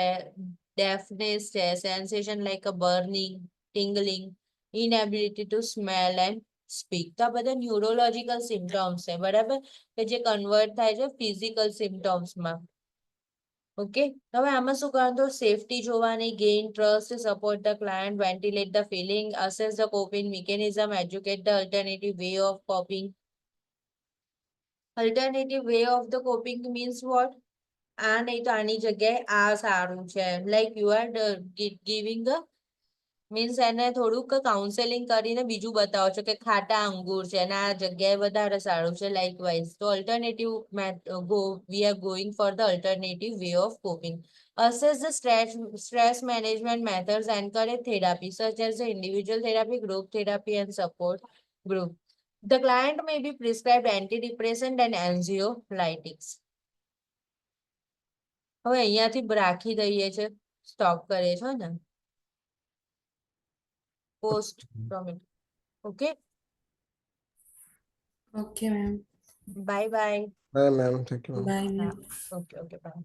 deafness છે, sensation like a burning, tingling, inability to smell and speak. તો આ બધા neurological સિમ્ટોમ્સ છે, બરાબર, કે જે કન્વર્ટ થાય છે ફિઝિકલ સિમ્ટોમ્સમાં. ઓકે, હવે આમાં શું કરવાનું તો સેફટી જોવાની, gain trust, support the client, ventilate the feeling, assess the coping mechanism, educate the alternative way of coping. Alternative way of the coping means what? આ નહીં તો આની જગ્યાએ આ સારું છે, like you are giving a means એને થોડુંક કાઉન્સેલિંગ કરીને બીજું બતાવો છો કે ખાટા અંગૂર છે અને આ જગ્યાએ વધારે સારું છે, લાઈક વાઇઝ. તો alternative we are going for the alternative way of coping. Assess the stress management methods, encourage therapy such as the individual therapy, group therapy, and support group. The client may be prescribed antidepressant and anxiolytics. હવે અહીંયાથી રાખી દઈએ છે, stop કરીએ છો ને, post traumatic. Okay, Okay, ma'am. Bye bye. હા ma'am, thank you. Bye, હા, ma'am. Okay okay bye.